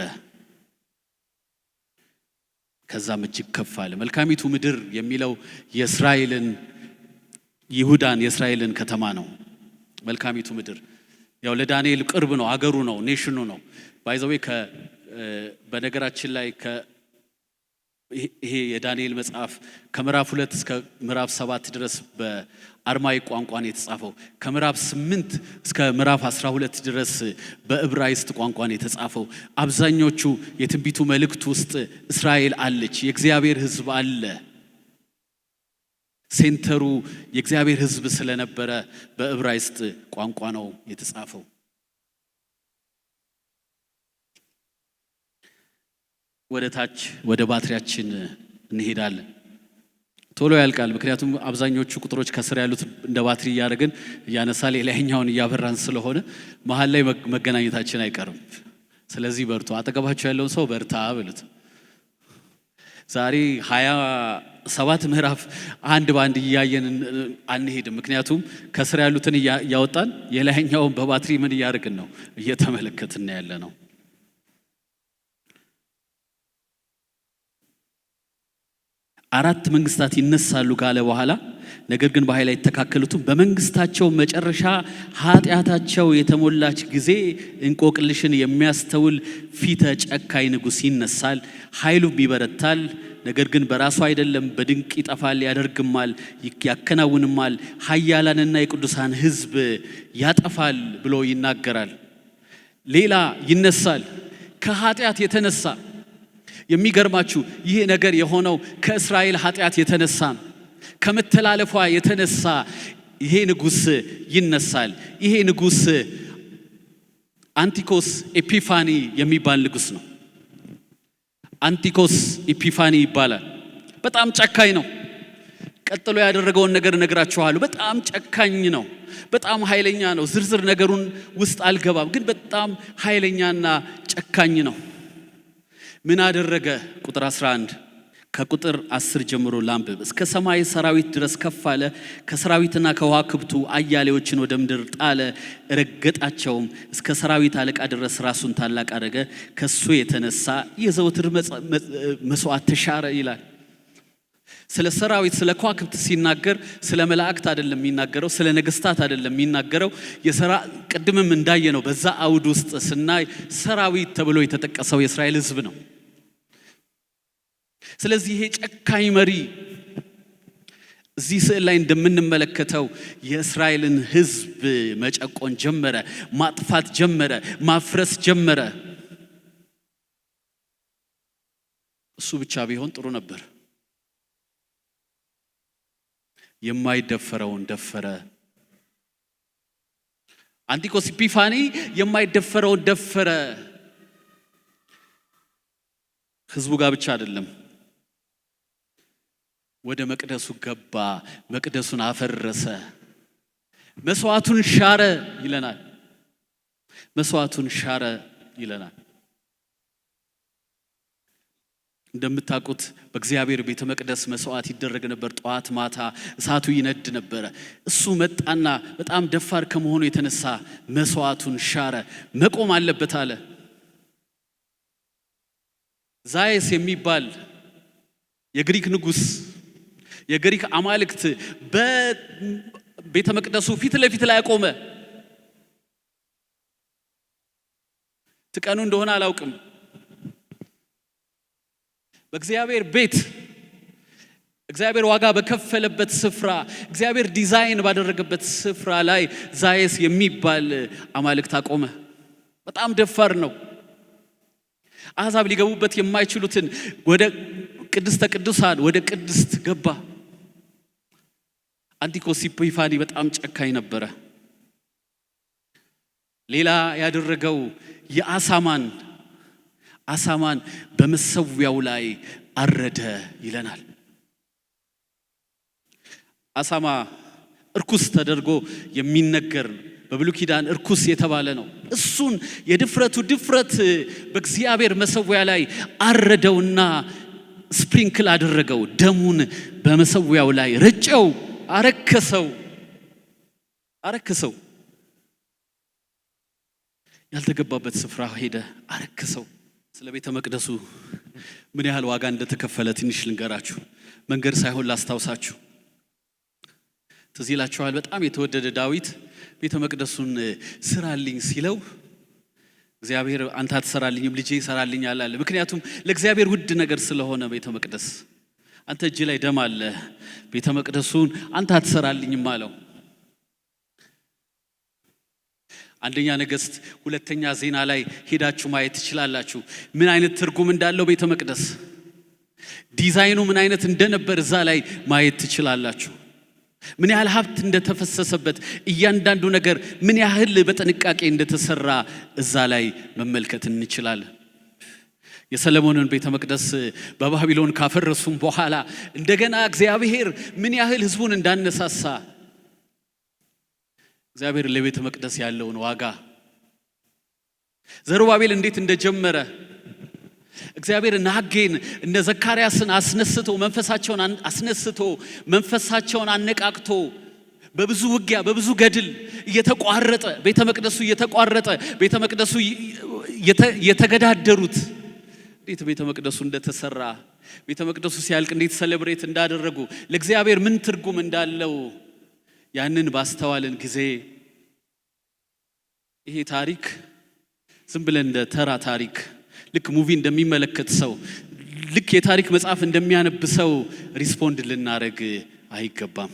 ከዛም እጅግ ከፍ አለ። መልካሚቱ ምድር የሚለው የእስራኤልን ከተማ ነው። መልካሚቱ ምድር ያው ለዳንኤል ቅርብ ነው፣ አገሩ ነው፣ ኔሽኑ ነው። ባይዘዌ በነገራችን ላይ ይሄ የዳንኤል መጽሐፍ ከምዕራፍ 2 እስከ ምዕራፍ 7 ድረስ በአርማይክ ቋንቋ ነው የተጻፈው። ከምዕራፍ 8 እስከ ምዕራፍ 12 ድረስ በዕብራይስጥ ቋንቋ ነው የተጻፈው። አብዛኞቹ የትንቢቱ መልእክት ውስጥ እስራኤል አለች፣ የእግዚአብሔር ሕዝብ አለ። ሴንተሩ የእግዚአብሔር ሕዝብ ስለነበረ በዕብራይስጥ ቋንቋ ነው የተጻፈው። ወደ ታች ወደ ባትሪያችን እንሄዳለን። ቶሎ ያልቃል፣ ምክንያቱም አብዛኞቹ ቁጥሮች ከስር ያሉት እንደ ባትሪ እያደረግን እያነሳ ሌላኛውን እያበራን ስለሆነ መሀል ላይ መገናኘታችን አይቀርም። ስለዚህ በርቱ። አጠገባቸው ያለውን ሰው በርታ ብሉት። ዛሬ 27 ምዕራፍ አንድ ባንድ እያየን አንሄድም። ምክንያቱም ከስር ያሉትን እያወጣን የላይኛውን በባትሪ ምን እያደረግን ነው እየተመለከትን ያለ ነው። አራት መንግስታት ይነሳሉ ካለ በኋላ ነገር ግን በኃይል አይተካከሉትም። በመንግስታቸው መጨረሻ ኃጢአታቸው የተሞላች ጊዜ እንቆቅልሽን የሚያስተውል ፊተ ጨካኝ ንጉሥ ይነሳል። ኃይሉም ይበረታል፣ ነገር ግን በራሱ አይደለም፣ በድንቅ ይጠፋል፣ ያደርግማል፣ ያከናውንማል፣ ኃያላንና የቅዱሳን ሕዝብ ያጠፋል ብሎ ይናገራል። ሌላ ይነሳል ከኃጢአት የተነሳ። የሚገርማችሁ ይህ ነገር የሆነው ከእስራኤል ኃጢአት የተነሳ ነው። ከመተላለፏ የተነሳ ይሄ ንጉሥ ይነሳል። ይሄ ንጉሥ አንቲኮስ ኤፒፋኒ የሚባል ንጉሥ ነው። አንቲኮስ ኤፒፋኒ ይባላል። በጣም ጨካኝ ነው። ቀጥሎ ያደረገውን ነገር እነግራችኋለሁ። በጣም ጨካኝ ነው። በጣም ኃይለኛ ነው። ዝርዝር ነገሩን ውስጥ አልገባም፣ ግን በጣም ኃይለኛና ጨካኝ ነው። ምን አደረገ? ቁጥር 11 ከቁጥር 10 ጀምሮ ላንብብ። እስከ ሰማይ ሰራዊት ድረስ ከፍ አለ፣ ከሰራዊትና ከዋክብቱ አያሌዎችን ወደ ምድር ጣለ፣ ረገጣቸውም። እስከ ሰራዊት አለቃ ድረስ ራሱን ታላቅ አደረገ። ከሱ የተነሳ የዘወትር መስዋዕት ተሻረ ይላል። ስለ ሰራዊት ስለ ከዋክብት ሲናገር ስለ መላእክት አይደለም የሚናገረው፣ ስለ ነገስታት አይደለም የሚናገረው። ቅድምም እንዳየነው በዛ አውድ ውስጥ ስናይ ሰራዊት ተብሎ የተጠቀሰው የእስራኤል ሕዝብ ነው። ስለዚህ ይሄ ጨካኝ መሪ እዚህ ስዕል ላይ እንደምንመለከተው የእስራኤልን ሕዝብ መጨቆን ጀመረ፣ ማጥፋት ጀመረ፣ ማፍረስ ጀመረ። እሱ ብቻ ቢሆን ጥሩ ነበር። የማይደፈረውን ደፈረ። አንቲኮስ ኤፒፋኒ የማይደፈረውን ደፈረ። ህዝቡ ጋር ብቻ አይደለም፣ ወደ መቅደሱ ገባ፣ መቅደሱን አፈረሰ፣ መስዋዕቱን ሻረ ይለናል። መስዋዕቱን ሻረ ይለናል። እንደምታውቁት በእግዚአብሔር ቤተ መቅደስ መስዋዕት ይደረግ ነበር። ጠዋት ማታ እሳቱ ይነድ ነበረ። እሱ መጣና በጣም ደፋር ከመሆኑ የተነሳ መስዋዕቱን ሻረ። መቆም አለበት አለ። ዛይስ የሚባል የግሪክ ንጉሥ፣ የግሪክ አማልክት በቤተ መቅደሱ ፊት ለፊት ላይ ቆመ። ትቀኑ እንደሆነ አላውቅም። በእግዚአብሔር ቤት እግዚአብሔር ዋጋ በከፈለበት ስፍራ፣ እግዚአብሔር ዲዛይን ባደረገበት ስፍራ ላይ ዛይስ የሚባል አማልክት አቆመ። በጣም ደፋር ነው። አሕዛብ ሊገቡበት የማይችሉትን ወደ ቅድስተ ቅዱሳን ወደ ቅድስት ገባ። አንቲኮስ ኤፒፋኒ በጣም ጨካኝ ነበረ። ሌላ ያደረገው አሳማን በመሰዊያው ላይ አረደ ይለናል። አሳማ እርኩስ ተደርጎ የሚነገር በብሉይ ኪዳን እርኩስ የተባለ ነው። እሱን የድፍረቱ ድፍረት በእግዚአብሔር መሰዊያ ላይ አረደውና ስፕሪንክል አደረገው። ደሙን በመሰዊያው ላይ ረጨው፣ አረከሰው። ያልተገባበት ስፍራ ሄደ፣ አረከሰው። ስለ ቤተ መቅደሱ ምን ያህል ዋጋ እንደተከፈለ ትንሽ ልንገራችሁ። መንገድ ሳይሆን ላስታውሳችሁ። ትዝ ይላችኋል። በጣም የተወደደ ዳዊት ቤተ መቅደሱን ስራልኝ ሲለው እግዚአብሔር አንተ አትሰራልኝም ልጄ ይሰራልኛል አለ። ምክንያቱም ለእግዚአብሔር ውድ ነገር ስለሆነ ቤተ መቅደስ። አንተ እጅ ላይ ደም አለ፣ ቤተ መቅደሱን አንተ አትሰራልኝም አለው። አንደኛ ነገሥት ሁለተኛ ዜና ላይ ሄዳችሁ ማየት ትችላላችሁ። ምን አይነት ትርጉም እንዳለው ቤተ መቅደስ ዲዛይኑ ምን አይነት እንደነበር እዛ ላይ ማየት ትችላላችሁ። ምን ያህል ሀብት እንደተፈሰሰበት፣ እያንዳንዱ ነገር ምን ያህል በጥንቃቄ እንደተሰራ እዛ ላይ መመልከት እንችላለን። የሰለሞንን ቤተ መቅደስ በባቢሎን ካፈረሱም በኋላ እንደገና እግዚአብሔር ምን ያህል ሕዝቡን እንዳነሳሳ፣ እግዚአብሔር ለቤተ መቅደስ ያለውን ዋጋ፣ ዘሩባቤል እንዴት እንደጀመረ እግዚአብሔር ናጌን እነ ዘካርያስን መንፈሳቸውን አነቃቅቶ በብዙ ውጊያ በብዙ ገድል እየተቋረጠ ቤተ መቅደሱ የተገዳደሩት እንዴት ቤተ መቅደሱ እንደተሰራ ቤተ መቅደሱ ሲያልቅ እንዴት ሴሌብሬት እንዳደረጉ ለእግዚአብሔር ምን ትርጉም እንዳለው ያንን ባስተዋልን ጊዜ ይሄ ታሪክ ዝም ብለን እንደ ተራ ታሪክ ልክ ሙቪ እንደሚመለከት ሰው ልክ የታሪክ መጽሐፍ እንደሚያነብ ሰው ሪስፖንድ ልናደርግ አይገባም።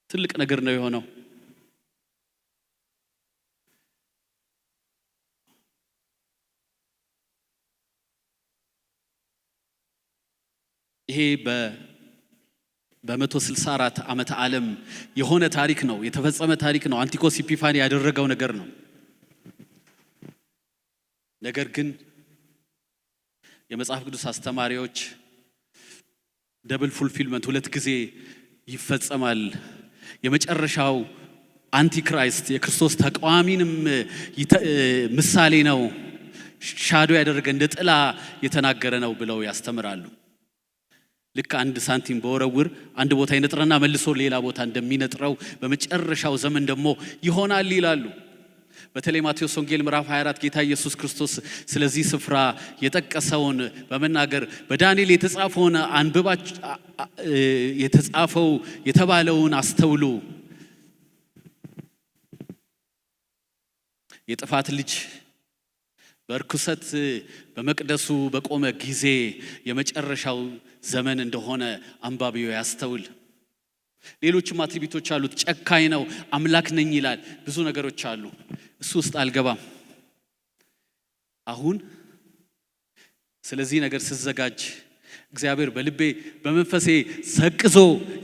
ትልቅ ነገር ነው የሆነው። ይሄ በ164 ዓመተ ዓለም የሆነ ታሪክ ነው፣ የተፈጸመ ታሪክ ነው። አንቲኮስ ኢፒፋኒ ያደረገው ነገር ነው። ነገር ግን የመጽሐፍ ቅዱስ አስተማሪዎች ደብል ፉልፊልመንት ሁለት ጊዜ ይፈጸማል፣ የመጨረሻው አንቲክራይስት የክርስቶስ ተቃዋሚንም ምሳሌ ነው፣ ሻዶ ያደረገ እንደ ጥላ የተናገረ ነው ብለው ያስተምራሉ። ልክ አንድ ሳንቲም በወረውር አንድ ቦታ ይነጥረና መልሶ ሌላ ቦታ እንደሚነጥረው በመጨረሻው ዘመን ደግሞ ይሆናል ይላሉ። በተለይ ማቴዎስ ወንጌል ምዕራፍ 24 ጌታ ኢየሱስ ክርስቶስ ስለዚህ ስፍራ የጠቀሰውን በመናገር በዳንኤል የተጻፈው የተባለውን አስተውሉ። የጥፋት ልጅ በርኩሰት በመቅደሱ በቆመ ጊዜ የመጨረሻው ዘመን እንደሆነ አንባቢው ያስተውል። ሌሎችም አትሪቢቶች አሉት። ጨካኝ ነው፣ አምላክ ነኝ ይላል። ብዙ ነገሮች አሉ። እሱ ውስጥ አልገባም። አሁን ስለዚህ ነገር ስዘጋጅ እግዚአብሔር በልቤ በመንፈሴ ሰቅዞ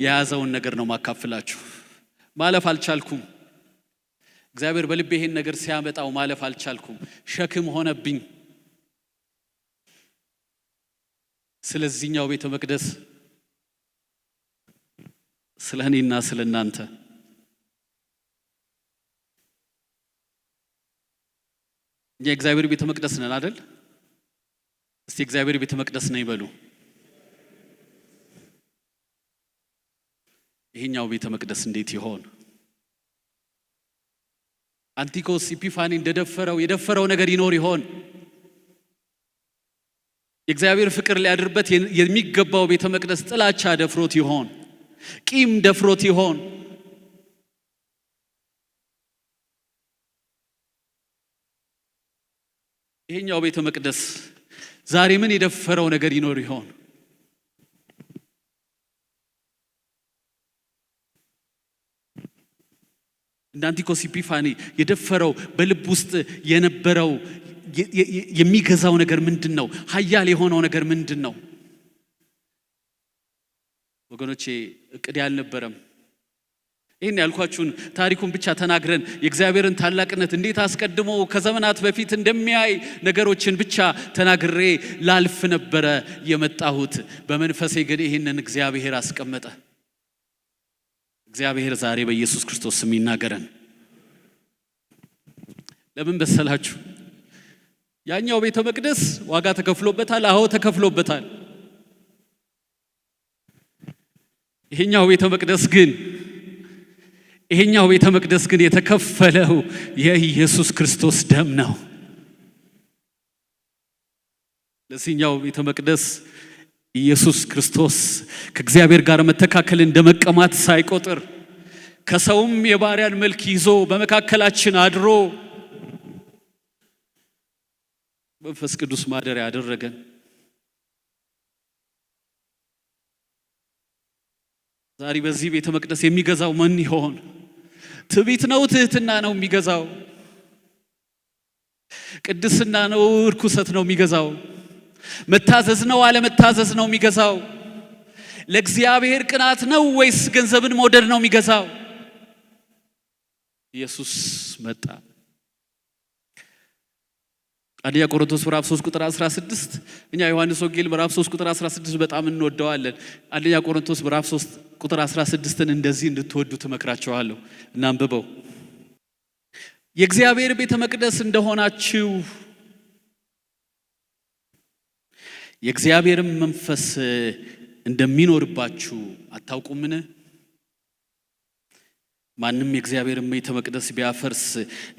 የያዘውን ነገር ነው ማካፍላችሁ። ማለፍ አልቻልኩም። እግዚአብሔር በልቤ ይሄን ነገር ሲያመጣው ማለፍ አልቻልኩም። ሸክም ሆነብኝ። ስለዚህኛው ቤተ መቅደስ፣ ስለኔና ስለናንተ እኛ እግዚአብሔር ቤተ መቅደስ ነን አይደል? እስቲ እግዚአብሔር ቤተ መቅደስ ነኝ በሉ። ይሄኛው ቤተ መቅደስ እንዴት ይሆን? አንቲኮስ ኢፒፋኒ የደፈረው ነገር ይኖር ይሆን? የእግዚአብሔር ፍቅር ሊያድርበት የሚገባው ቤተ መቅደስ ጥላቻ ደፍሮት ይሆን? ቂም ደፍሮት ይሆን? ይሄኛው ቤተ መቅደስ ዛሬ ምን የደፈረው ነገር ይኖር ይሆን? እንደ አንቲኮስ ኢፒፋኒ የደፈረው በልብ ውስጥ የነበረው የሚገዛው ነገር ምንድነው? ኃያል የሆነው ነገር ምንድነው? ወገኖቼ እቅድ ያልነበረም ይሄን ያልኳችሁን ታሪኩን ብቻ ተናግረን የእግዚአብሔርን ታላቅነት እንዴት አስቀድሞ ከዘመናት በፊት እንደሚያይ ነገሮችን ብቻ ተናግሬ ላልፍ ነበረ የመጣሁት። በመንፈሴ ግን ይሄንን እግዚአብሔር አስቀመጠ። እግዚአብሔር ዛሬ በኢየሱስ ክርስቶስ ስም ይናገረን። ለምን በሰላችሁ? ያኛው ቤተ መቅደስ ዋጋ ተከፍሎበታል። አዎ ተከፍሎበታል። ይሄኛው ቤተ መቅደስ ግን የተከፈለው የኢየሱስ ክርስቶስ ደም ነው። ለዚህኛው ቤተ መቅደስ ኢየሱስ ክርስቶስ ከእግዚአብሔር ጋር መተካከል እንደመቀማት ሳይቆጥር ከሰውም የባሪያን መልክ ይዞ በመካከላችን አድሮ መንፈስ ቅዱስ ማደሪያ ያደረገን። ዛሬ በዚህ ቤተ መቅደስ የሚገዛው ምን ይሆን? ትዕቢት ነው? ትህትና ነው የሚገዛው? ቅድስና ነው? ርኩሰት ነው የሚገዛው? መታዘዝ ነው? አለመታዘዝ ነው የሚገዛው? ለእግዚአብሔር ቅናት ነው ወይስ ገንዘብን መውደድ ነው የሚገዛው? ኢየሱስ መጣ። አንደኛ ቆሮንቶስ ምዕራፍ 3 ቁጥር 16 እኛ ዮሐንስ ወንጌል ምዕራፍ 3 ቁጥር 16 በጣም እንወደዋለን። አንደኛ ቆሮንቶስ ምዕራፍ 3 ቁጥር 16ን እንደዚህ እንድትወዱ ተመክራችኋለሁ። እናንብበው። የእግዚአብሔር ቤተ መቅደስ እንደሆናችሁ የእግዚአብሔር መንፈስ እንደሚኖርባችሁ አታውቁምን? ማንም የእግዚአብሔር ቤተ መቅደስ ቢያፈርስ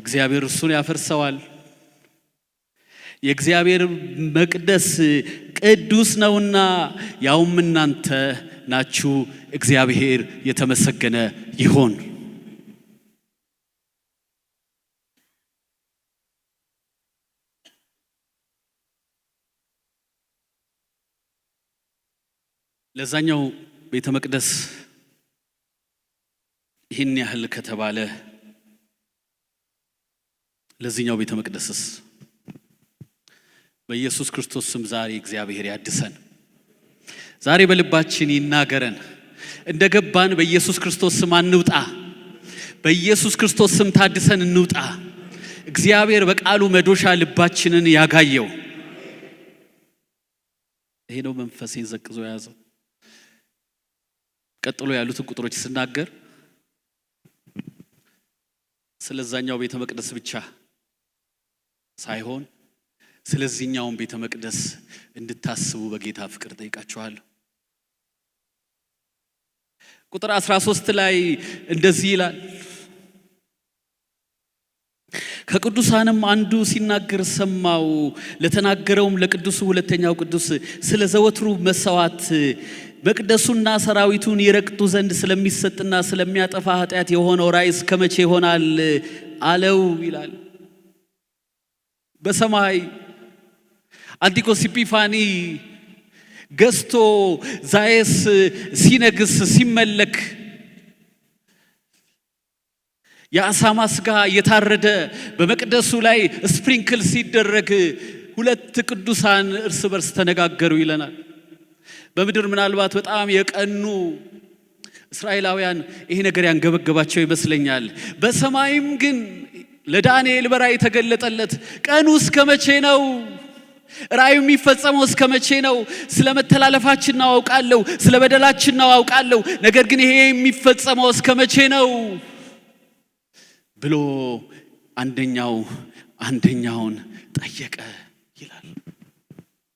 እግዚአብሔር እሱን ያፈርሰዋል። የእግዚአብሔር መቅደስ ቅዱስ ነውና ያውም እናንተ ናችሁ። እግዚአብሔር የተመሰገነ ይሁን። ለዛኛው ቤተ መቅደስ ይህን ያህል ከተባለ ለዚህኛው ቤተ መቅደስስ በኢየሱስ ክርስቶስ ስም ዛሬ እግዚአብሔር ያድሰን። ዛሬ በልባችን ይናገረን። እንደገባን በኢየሱስ ክርስቶስ ስም አንውጣ። በኢየሱስ ክርስቶስ ስም ታድሰን እንውጣ። እግዚአብሔር በቃሉ መዶሻ ልባችንን ያጋየው። ይሄ ነው መንፈሴን ዘቅዞ ያዘው። ቀጥሎ ያሉትን ቁጥሮች ስናገር ስለዛኛው ቤተ መቅደስ ብቻ ሳይሆን ስለዚህኛው ቤተ መቅደስ እንድታስቡ በጌታ ፍቅር ጠይቃችኋለሁ። ቁጥር 13 ላይ እንደዚህ ይላል፣ ከቅዱሳንም አንዱ ሲናገር ሰማው። ለተናገረውም ለቅዱሱ ሁለተኛው ቅዱስ ስለ ዘወትሩ መሰዋት መቅደሱና ሰራዊቱን ይረግጡ ዘንድ ስለሚሰጥና ስለሚያጠፋ ኃጢአት የሆነው ራእይ እስከ መቼ ይሆናል አለው ይላል። በሰማይ አንቲኮስ ኢጲፋኒ ገዝቶ ዛይስ ሲነግስ ሲመለክ የአሳማ ስጋ እየታረደ በመቅደሱ ላይ ስፕሪንክል ሲደረግ ሁለት ቅዱሳን እርስ በርስ ተነጋገሩ ይለናል። በምድር ምናልባት በጣም የቀኑ እስራኤላውያን ይሄ ነገር ያንገበገባቸው ይመስለኛል። በሰማይም ግን ለዳንኤል በራእይ ተገለጠለት። ቀኑ እስከ መቼ ነው? ራእዩ የሚፈጸመው እስከ መቼ ነው? ስለ መተላለፋችን እናውቃለሁ፣ ስለ በደላችን እናውቃለሁ፣ ነገር ግን ይሄ የሚፈጸመው እስከ መቼ ነው ብሎ አንደኛውን ጠየቀ ይላል።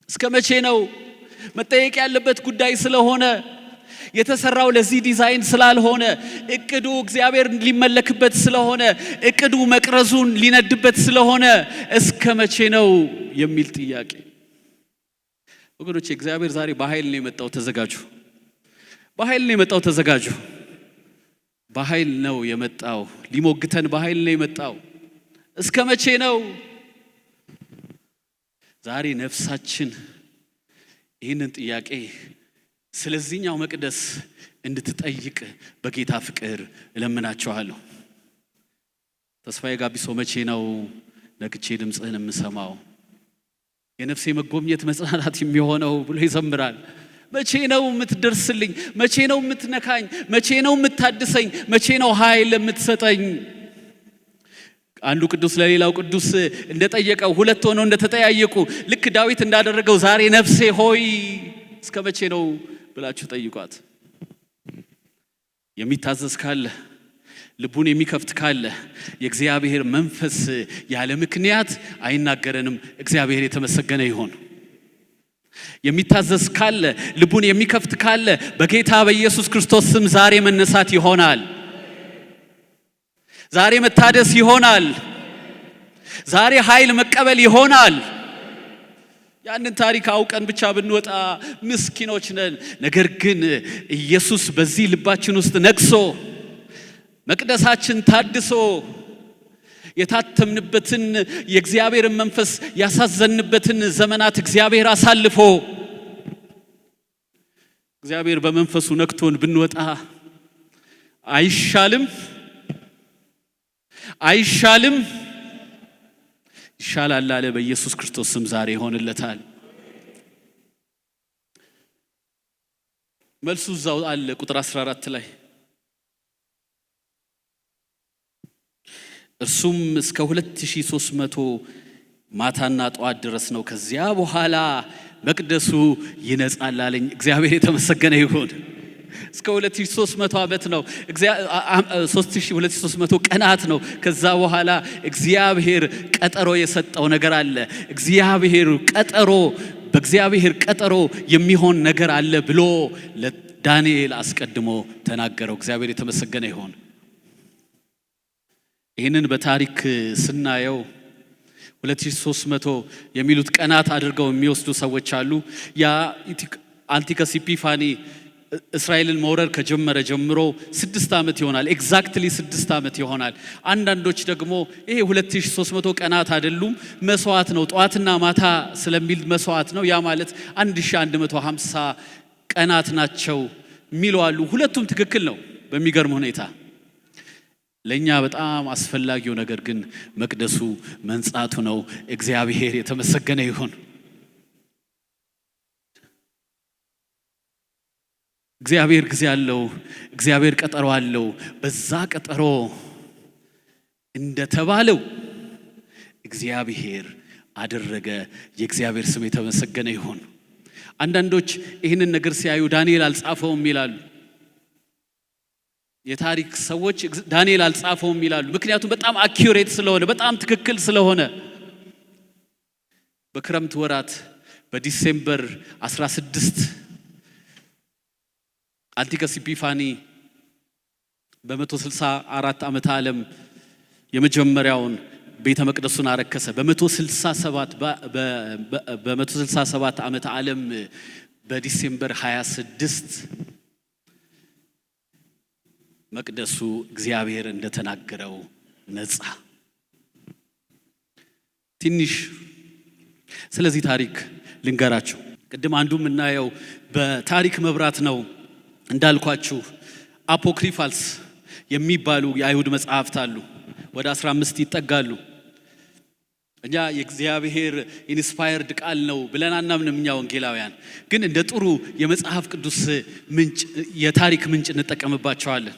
እስከ መቼ ነው? መጠየቅ ያለበት ጉዳይ ስለሆነ የተሰራው ለዚህ ዲዛይን ስላልሆነ እቅዱ እግዚአብሔር ሊመለክበት ስለሆነ እቅዱ መቅረዙን ሊነድበት ስለሆነ እስከ መቼ ነው የሚል ጥያቄ። ወገኖቼ እግዚአብሔር ዛሬ በኃይል ነው የመጣው፣ ተዘጋጁ። በኃይል ነው የመጣው፣ ተዘጋጁ። በኃይል ነው የመጣው፣ ሊሞግተን በኃይል ነው የመጣው። እስከ መቼ ነው? ዛሬ ነፍሳችን ይህንን ጥያቄ ስለዚህኛው መቅደስ እንድትጠይቅ በጌታ ፍቅር እለምናችኋለሁ። ተስፋዬ ጋቢሶ መቼ ነው ነግቼ ድምፅህን የምሰማው የነፍሴ መጎብኘት መጽናናት የሚሆነው ብሎ ይዘምራል። መቼ ነው የምትደርስልኝ? መቼ ነው የምትነካኝ? መቼ ነው የምታድሰኝ? መቼ ነው ኃይል የምትሰጠኝ? አንዱ ቅዱስ ለሌላው ቅዱስ እንደጠየቀው ሁለት ሆነው እንደተጠያየቁ ልክ ዳዊት እንዳደረገው ዛሬ ነፍሴ ሆይ እስከ መቼ ነው ብላችሁ ጠይቋት። የሚታዘዝ ካለ ልቡን የሚከፍት ካለ የእግዚአብሔር መንፈስ ያለ ምክንያት አይናገረንም። እግዚአብሔር የተመሰገነ ይሁን። የሚታዘዝ ካለ ልቡን የሚከፍት ካለ በጌታ በኢየሱስ ክርስቶስ ስም ዛሬ መነሳት ይሆናል። ዛሬ መታደስ ይሆናል። ዛሬ ኃይል መቀበል ይሆናል። ያንን ታሪክ አውቀን ብቻ ብንወጣ ምስኪኖች ነን። ነገር ግን ኢየሱስ በዚህ ልባችን ውስጥ ነግሶ መቅደሳችን ታድሶ የታተምንበትን የእግዚአብሔርን መንፈስ ያሳዘንበትን ዘመናት እግዚአብሔር አሳልፎ እግዚአብሔር በመንፈሱ ነክቶን ብንወጣ አይሻልም? አይሻልም? ይሻላል አለ። በኢየሱስ ክርስቶስ ስም ዛሬ ይሆንለታል። መልሱ እዛው አለ ቁጥር 14 ላይ እርሱም እስከ 2300 ማታና ጠዋት ድረስ ነው፣ ከዚያ በኋላ መቅደሱ ይነጻል አለኝ። እግዚአብሔር የተመሰገነ ይሁን። እስከ 2300 ዓመት ነው፣ 2300 ቀናት ነው። ከዛ በኋላ እግዚአብሔር ቀጠሮ የሰጠው ነገር አለ። እግዚአብሔር ቀጠሮ በእግዚአብሔር ቀጠሮ የሚሆን ነገር አለ ብሎ ለዳንኤል አስቀድሞ ተናገረው። እግዚአብሔር የተመሰገነ ይሁን። ይህንን በታሪክ ስናየው 2300 የሚሉት ቀናት አድርገው የሚወስዱ ሰዎች አሉ። ያ አንቲከስ ኢጲፋኒ እስራኤልን መውረር ከጀመረ ጀምሮ 6 ዓመት ይሆናል። ኤግዛክትሊ 6 ዓመት ይሆናል። አንዳንዶች ደግሞ ይሄ 2300 ቀናት አይደሉም፣ መስዋዕት ነው፣ ጧትና ማታ ስለሚል መስዋዕት ነው፣ ያ ማለት 1150 ቀናት ናቸው የሚሉ አሉ። ሁለቱም ትክክል ነው በሚገርም ሁኔታ። ለኛ በጣም አስፈላጊው ነገር ግን መቅደሱ መንጻቱ ነው። እግዚአብሔር የተመሰገነ ይሁን። እግዚአብሔር ጊዜ አለው። እግዚአብሔር ቀጠሮ አለው። በዛ ቀጠሮ እንደተባለው እግዚአብሔር አደረገ። የእግዚአብሔር ስም የተመሰገነ ይሁን። አንዳንዶች ይህንን ነገር ሲያዩ ዳንኤል አልጻፈውም ይላሉ። የታሪክ ሰዎች ዳንኤል አልጻፈውም ይላሉ። ምክንያቱም በጣም አኪዩሬት ስለሆነ፣ በጣም ትክክል ስለሆነ። በክረምት ወራት በዲሴምበር 16 አንቲከስ ኢጲፋኒ በ164 ዓመተ ዓለም የመጀመሪያውን ቤተ መቅደሱን አረከሰ። በ167 ዓመተ ዓለም በዲሴምበር 26 መቅደሱ እግዚአብሔር እንደተናገረው ነጻ። ትንሽ ስለዚህ ታሪክ ልንገራችሁ። ቅድም አንዱ የምናየው በታሪክ መብራት ነው እንዳልኳችሁ። አፖክሪፋልስ የሚባሉ የአይሁድ መጽሐፍት አሉ። ወደ 15 ይጠጋሉ። እኛ የእግዚአብሔር ኢንስፓየርድ ቃል ነው ብለን አናምንም እኛ ወንጌላውያን፣ ግን እንደ ጥሩ የመጽሐፍ ቅዱስ ምንጭ፣ የታሪክ ምንጭ እንጠቀምባቸዋለን።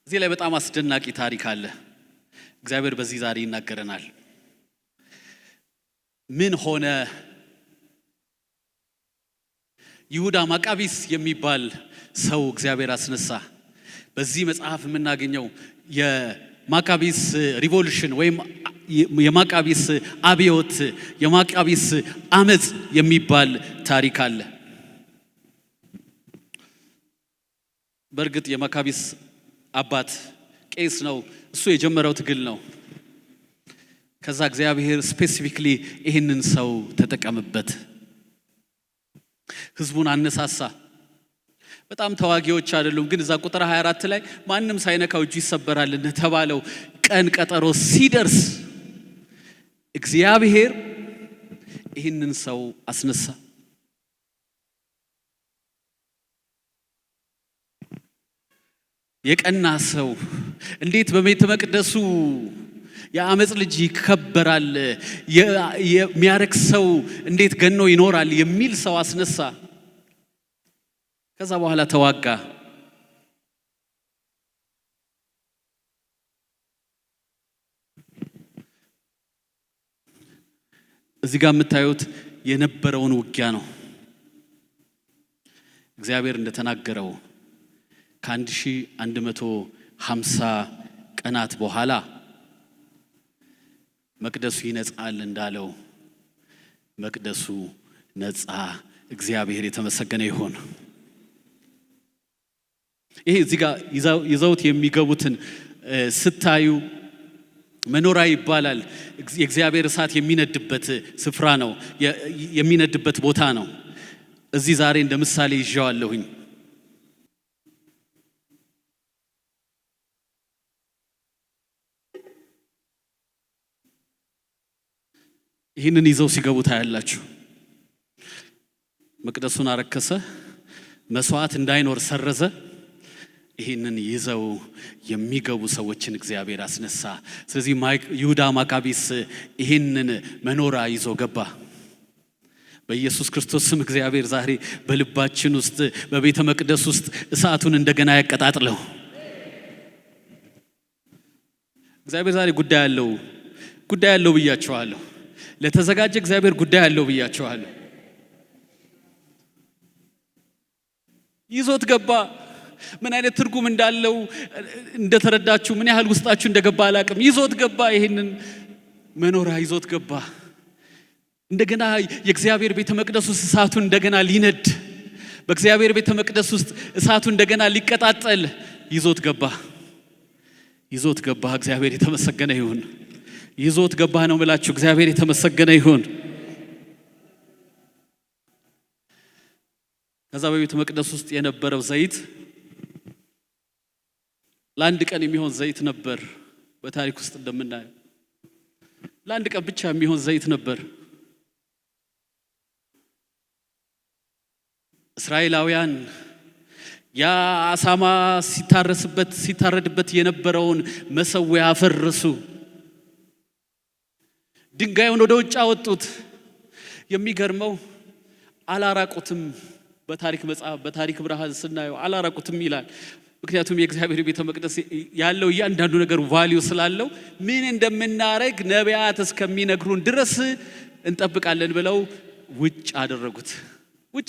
እዚህ ላይ በጣም አስደናቂ ታሪክ አለ። እግዚአብሔር በዚህ ዛሬ ይናገረናል። ምን ሆነ? ይሁዳ ማቃቢስ የሚባል ሰው እግዚአብሔር አስነሳ። በዚህ መጽሐፍ የምናገኘው የማቃቢስ ሪቮሉሽን ወይም የማቃቢስ አብዮት፣ የማቃቢስ አመጽ የሚባል ታሪክ አለ። በእርግጥ የማቃቢስ አባት ቄስ ነው። እሱ የጀመረው ትግል ነው። ከዛ እግዚአብሔር ስፔሲፊክሊ ይህንን ሰው ተጠቀምበት። ህዝቡን አነሳሳ። በጣም ተዋጊዎች አይደሉም፣ ግን እዛ ቁጥር 24 ላይ ማንም ሳይነካው እጁ ይሰበራል እንደተባለው ቀን ቀጠሮ ሲደርስ እግዚአብሔር ይህንን ሰው አስነሳ። የቀና ሰው እንዴት በቤተ መቅደሱ የአመጽ ልጅ ይከበራል፣ የሚያረክ ሰው እንዴት ገኖ ይኖራል የሚል ሰው አስነሳ። ከዛ በኋላ ተዋጋ። እዚህ ጋር የምታዩት የነበረውን ውጊያ ነው። እግዚአብሔር እንደተናገረው ከ1150 ቀናት በኋላ መቅደሱ ይነጻል እንዳለው መቅደሱ ነጻ። እግዚአብሔር የተመሰገነ ይሁን። ይሄ እዚህ ጋር ይዘውት የሚገቡትን ስታዩ መኖራ ይባላል። የእግዚአብሔር እሳት የሚነድበት ስፍራ ነው፣ የሚነድበት ቦታ ነው። እዚህ ዛሬ እንደ ምሳሌ ይዤዋለሁኝ። ይህንን ይዘው ሲገቡ ታያላችሁ። መቅደሱን አረከሰ፣ መስዋዕት እንዳይኖር ሰረዘ። ይህንን ይዘው የሚገቡ ሰዎችን እግዚአብሔር አስነሳ። ስለዚህ ይሁዳ ማቃቢስ ይህንን መኖራ ይዞ ገባ። በኢየሱስ ክርስቶስ ስም እግዚአብሔር ዛሬ በልባችን ውስጥ በቤተ መቅደስ ውስጥ እሳቱን እንደገና ያቀጣጥለው። እግዚአብሔር ዛሬ ጉዳይ አለው ብያቸዋለሁ። ለተዘጋጀ እግዚአብሔር ጉዳይ አለው ብያቸዋለሁ። ይዞት ገባ። ምን አይነት ትርጉም እንዳለው እንደተረዳችሁ፣ ምን ያህል ውስጣችሁ እንደገባ አላቅም። ይዞት ገባ። ይሄንን መኖራ ይዞት ገባ። እንደገና የእግዚአብሔር ቤተ መቅደስ ውስጥ እሳቱ እንደገና ሊነድ፣ በእግዚአብሔር ቤተ መቅደስ ውስጥ እሳቱ እንደገና ሊቀጣጠል ይዞት ገባ። እግዚአብሔር የተመሰገነ ይሁን። ይዞት ገባ ነው የምላችሁ። እግዚአብሔር የተመሰገነ ይሁን። ከዛ በቤተ መቅደስ ውስጥ የነበረው ዘይት ለአንድ ቀን የሚሆን ዘይት ነበር። በታሪክ ውስጥ እንደምናየው ለአንድ ቀን ብቻ የሚሆን ዘይት ነበር። እስራኤላውያን ያ አሳማ ሲታረድበት የነበረውን መሰዊያ አፈረሱ። ድንጋዩን ወደ ውጭ አወጡት። የሚገርመው አላራቁትም። በታሪክ መጽሐፍ በታሪክ ብርሃን ስናየው አላራቁትም ይላል። ምክንያቱም የእግዚአብሔር ቤተ መቅደስ ያለው እያንዳንዱ ነገር ቫልዩ ስላለው ምን እንደምናረግ ነቢያት እስከሚነግሩን ድረስ እንጠብቃለን ብለው ውጭ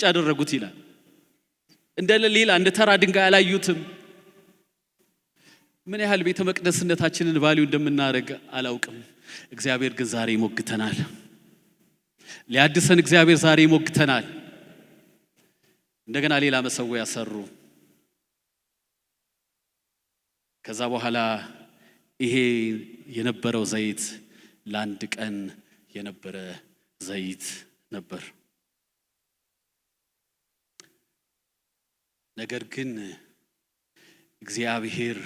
አደረጉት ይላል። እንደ ተራ ድንጋይ አላዩትም። ምን ያህል ቤተ መቅደስነታችንን ቫልዩ እንደምናረግ አላውቅም። እግዚአብሔር ግን ዛሬ ይሞግተናል። ሊያድሰን እግዚአብሔር ዛሬ ይሞግተናል። እንደገና ሌላ መሰዊያ ሰሩ። ከዛ በኋላ ይሄ የነበረው ዘይት ለአንድ ቀን የነበረ ዘይት ነበር። ነገር ግን እግዚአብሔር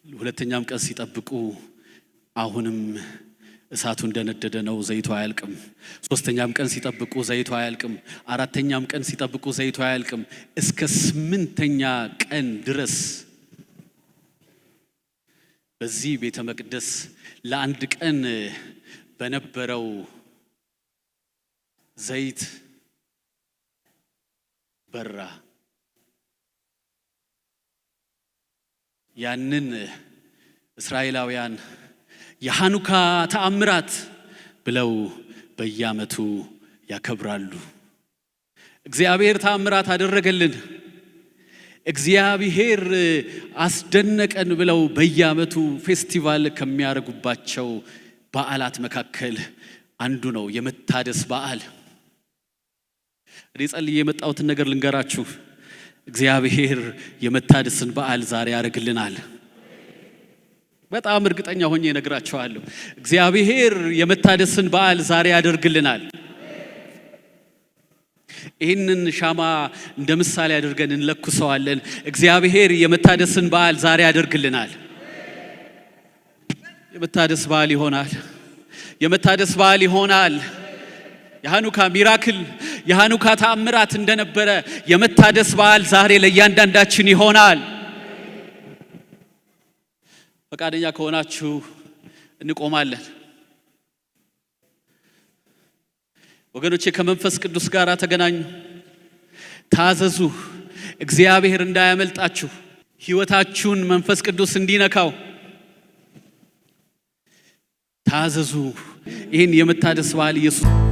ሁለተኛም ቀን ሲጠብቁ አሁንም እሳቱ እንደነደደ ነው፣ ዘይቱ አያልቅም። ሶስተኛም ቀን ሲጠብቁ ዘይቱ አያልቅም። አራተኛም ቀን ሲጠብቁ ዘይቱ አያልቅም። እስከ 8ኛ ቀን ድረስ በዚህ ቤተ መቅደስ ለአንድ ቀን በነበረው ዘይት በራ። ያንን እስራኤላውያን የሐኑካ ተአምራት ብለው በየዓመቱ ያከብራሉ። እግዚአብሔር ተአምራት አደረገልን፣ እግዚአብሔር አስደነቀን ብለው በየዓመቱ ፌስቲቫል ከሚያደርጉባቸው በዓላት መካከል አንዱ ነው የመታደስ በዓል። እኔ ጸልዬ የመጣሁትን ነገር ልንገራችሁ። እግዚአብሔር የመታደስን በዓል ዛሬ ያደርግልናል። በጣም እርግጠኛ ሆኜ እነግራችኋለሁ። እግዚአብሔር የመታደስን በዓል ዛሬ ያደርግልናል። ይህንን ሻማ እንደ ምሳሌ አድርገን እንለኩሰዋለን። እግዚአብሔር የመታደስን በዓል ዛሬ ያደርግልናል። የመታደስ በዓል ይሆናል። የመታደስ በዓል ይሆናል። የሐኑካ ሚራክል የሐኑካ ተአምራት እንደነበረ የመታደስ በዓል ዛሬ ለእያንዳንዳችን ይሆናል። ፈቃደኛ ከሆናችሁ እንቆማለን። ወገኖቼ ከመንፈስ ቅዱስ ጋር ተገናኙ፣ ታዘዙ። እግዚአብሔር እንዳያመልጣችሁ፣ ሕይወታችሁን መንፈስ ቅዱስ እንዲነካው ታዘዙ። ይህን የመታደስ በዓል ኢየሱስ